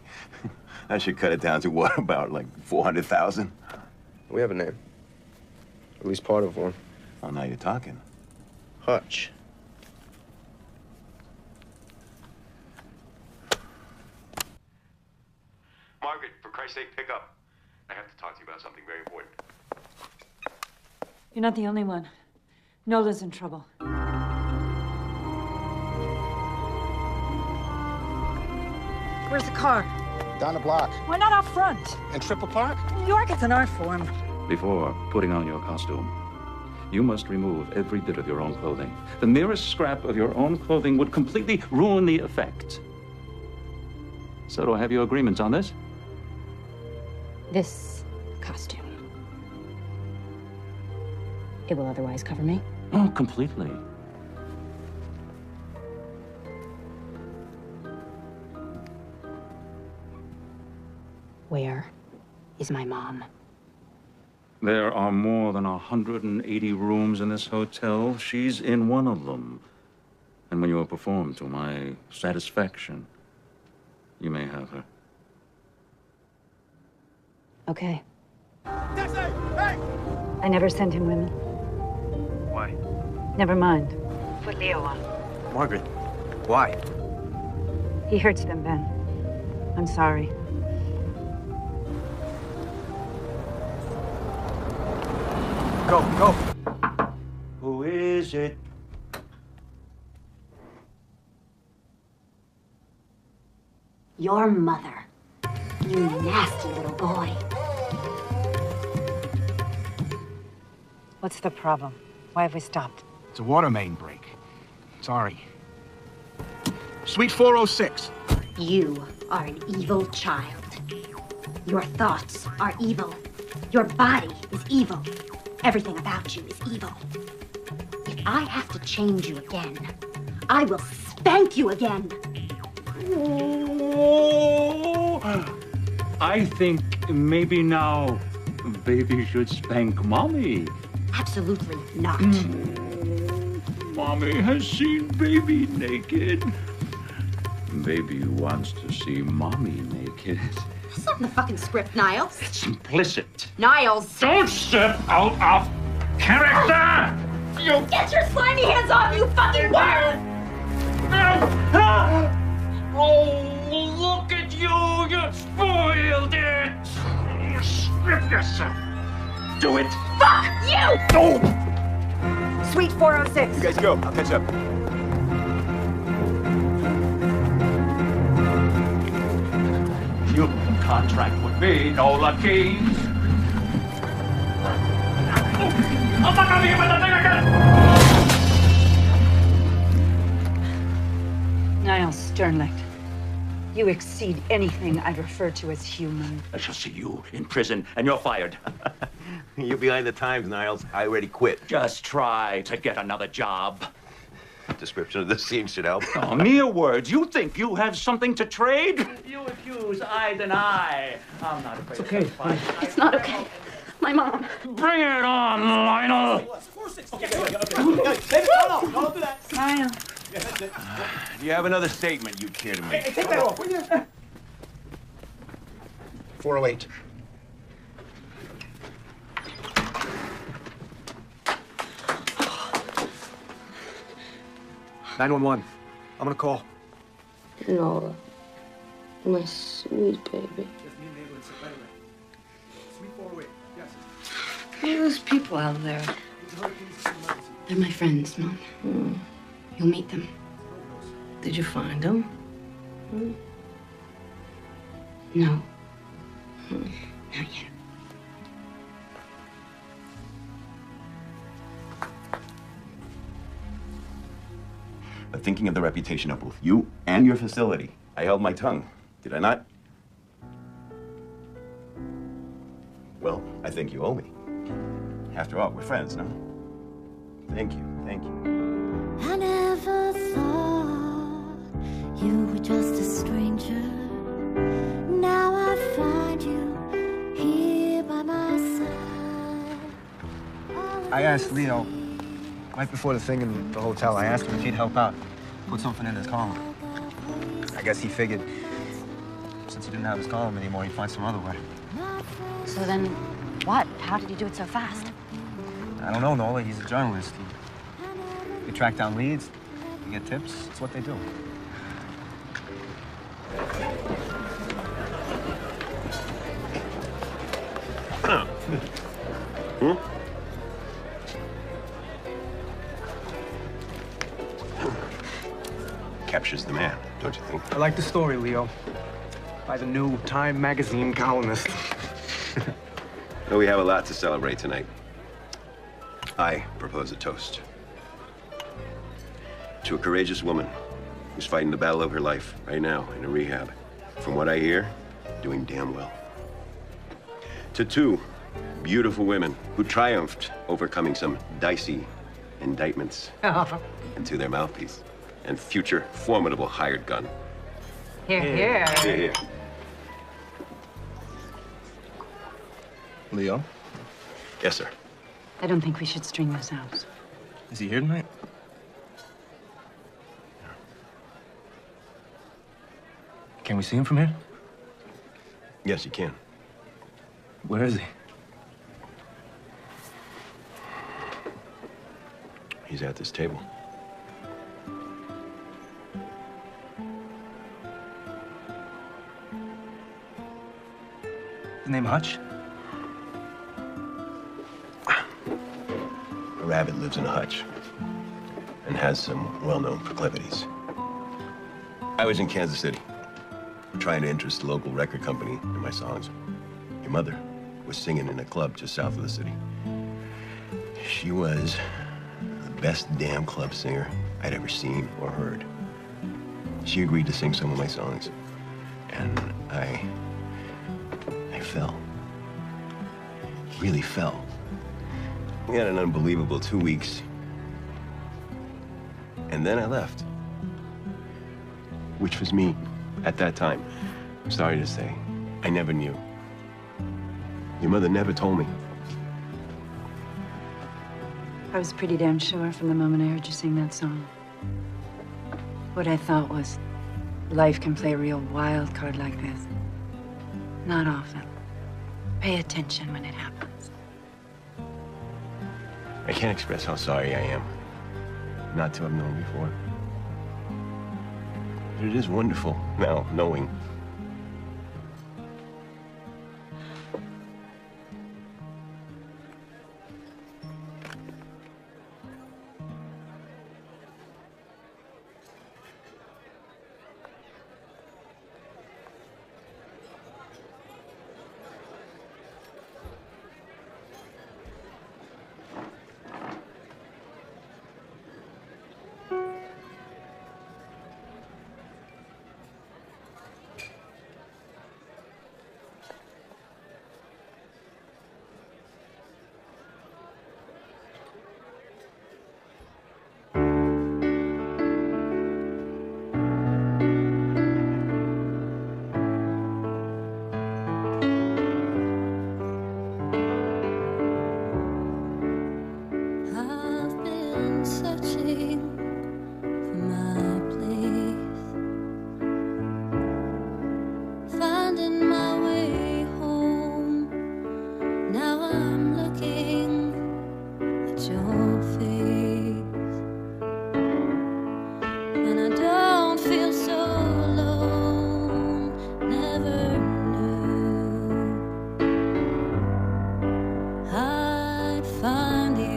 I should cut it down to what, about like 400,000? We have a name. At least part of one. Oh, now you're talking. Hutch. Margaret, for Christ's sake, pick up. I have to talk to you about something very important. You're not the only one. Nola's in trouble. Where's the car? Down the block. Why not out front? In Triple Park? New York, it's an art form. Before putting on your costume, you must remove every bit of your own clothing. The merest scrap of your own clothing would completely ruin the effect. So do I have your agreements on this? This costume. It will otherwise cover me? Oh, completely. Where is my mom? There are more than 180 rooms in this hotel. She's in one of them. And when you have performed to my satisfaction, you may have her. Okay. Taxi! Hey! I never sent him women. Why? Never mind. Put Leo on. Margaret, why? He hurts them, Ben. I'm sorry. Go, go. Who is it? Your mother. You nasty little boy. What's the problem? Why have we stopped? It's a water main break. Sorry. Suite 406. You are an evil child. Your thoughts are evil. Your body is evil. Everything about you is evil. If I have to change you again, I will spank you again. I think maybe now baby should spank Mommy. Absolutely not. Mommy has seen baby naked. Baby wants to see Mommy naked. That's not in the fucking script, Niles. It's implicit. Niles! Don't step out of character! You get your slimy hands off, you fucking worm! Oh, look at you! You spoiled it! You strip yourself. Do it. Fuck you! No! Suite 406. You guys go. I'll catch up. You contract with me, Nola Keys. I'm not gonna be with the thing again! Niles Sternlicht, you exceed anything I'd refer to as human. I shall see you in prison, and you're fired. You're behind the times, Niles. I already quit. Just try to get another job. Description of the scene should help. Oh, mere words. You think you have something to trade? You accuse, I deny. I'm not afraid. It's okay. Fine. It's not okay. My mom. Bring it on, Lionel. Don't do that. Niall. Do you have another statement you'd care to make? Hey, take that off, will you? 408. $911. I'm gonna call. Nola, my sweet baby. Who are those people out there? They're my friends, Mom. You'll meet them. Did you find them? No. Not yet. But thinking of the reputation of both you and your facility, I held my tongue. Did I not? Well, I think you owe me. After all, we're friends, no? Thank you, thank you. I never thought you were just a stranger. Now I find you here by my side. I asked Leo, right before the thing in the hotel, I asked him if he'd help out. Put something in his column. I guess he figured since he didn't have his column anymore, he'd find some other way. So then, what? How did he do it so fast? I don't know, Nola. He's a journalist. They track down leads, they get tips. It's what they do. Captures the man, don't you think? I like the story, Leo. By the new Time magazine columnist. Well, we have a lot to celebrate tonight. I propose a toast to a courageous woman who's fighting the battle of her life right now in a rehab. From what I hear, doing damn well. To two beautiful women who triumphed overcoming some dicey indictments. And to their mouthpiece and future formidable hired gun. Here, here. Here, here. Leo, Yes, sir. I don't think we should string this out. Is he here tonight? Can we see him from here? Yes, you can. Where is he? He's at this table. The name Hutch? A rabbit lives in a hutch and has some well-known proclivities. I was in Kansas City, trying to interest the local record company in my songs. Your mother was singing in a club just south of the city. She was the best damn club singer I'd ever seen or heard. She agreed to sing some of my songs, and I fell. Really fell. We had an unbelievable 2 weeks. And then I left. Which was me at that time. I'm sorry to say, I never knew. Your mother never told me. I was pretty damn sure from the moment I heard you sing that song. What I thought was, life can play a real wild card like this. Not often. Pay attention when it happens. I can't express how sorry I am not to have known before. But it is wonderful now knowing. I've been searching for my place, finding my way home. Now I'm looking at your face, and I don't feel so alone. Never knew I'd find you.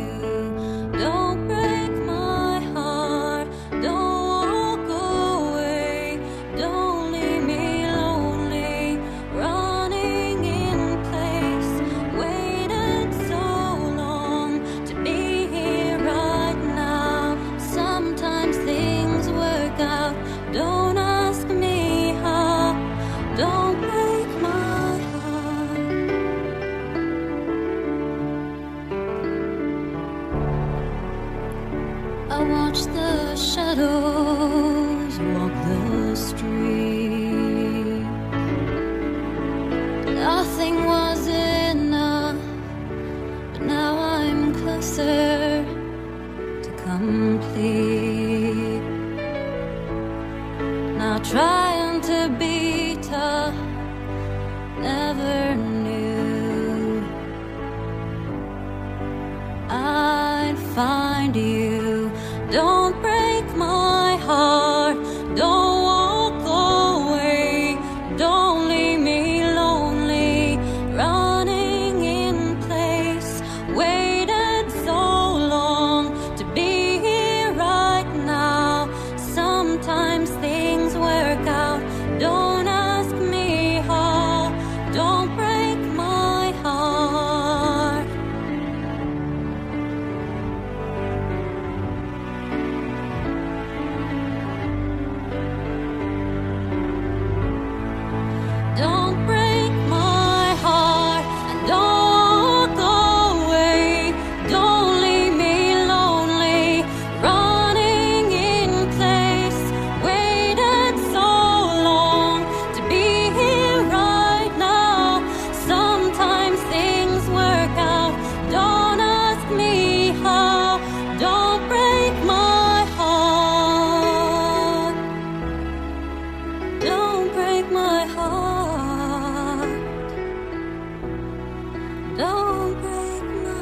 Don't break my heart, don't walk away, don't leave me lonely, running in place, waited so long to be here right now. Sometimes things work out, don't ask me how, don't break my heart. I watch the shadows walk the street. Nothing was enough, but now I'm closer to complete. Now trying to be tough, never knew I'd find you. Don't break my heart, don't walk away, don't leave me lonely, running in place, waited so long to be here right now. Sometimes things work out, don't ask me how, don't break my heart. don't break my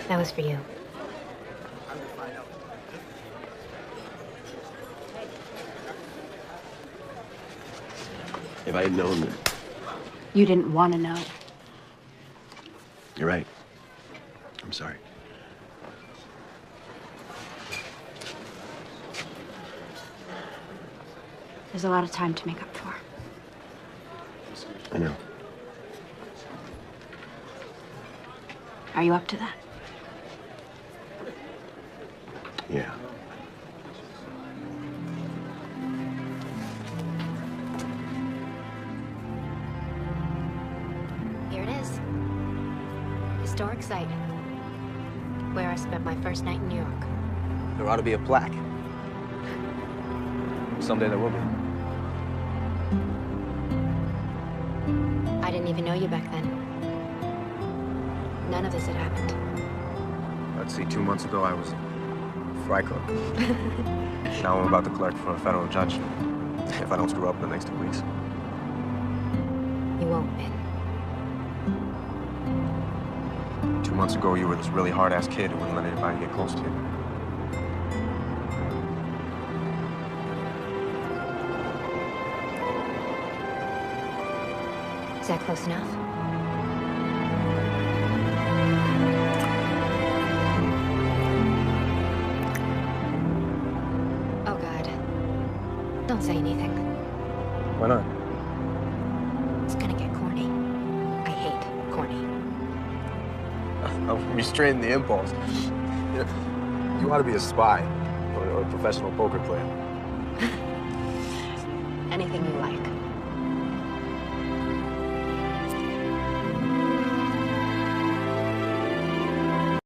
That was for you. If I had known that... You didn't want to know. You're right. I'm sorry. There's a lot of time to make up for. I know. Are you up to that? Yeah. Here it is. Historic site. Where I spent my first night in New York. There ought to be a plaque. Someday there will be. I didn't even know you back then. None of this had happened. Let's see, 2 months ago I was a fry cook. Now I'm about to clerk for a federal judge. If I don't screw up in the next 2 weeks. You won't, Ben. 2 months ago you were this really hard-ass kid who wouldn't let anybody get close to you. Is that close enough? Oh, God. Don't say anything. Why not? It's gonna get corny. I hate corny. I'm restraining the impulse. You ought to be a spy or a professional poker player. Anything you like.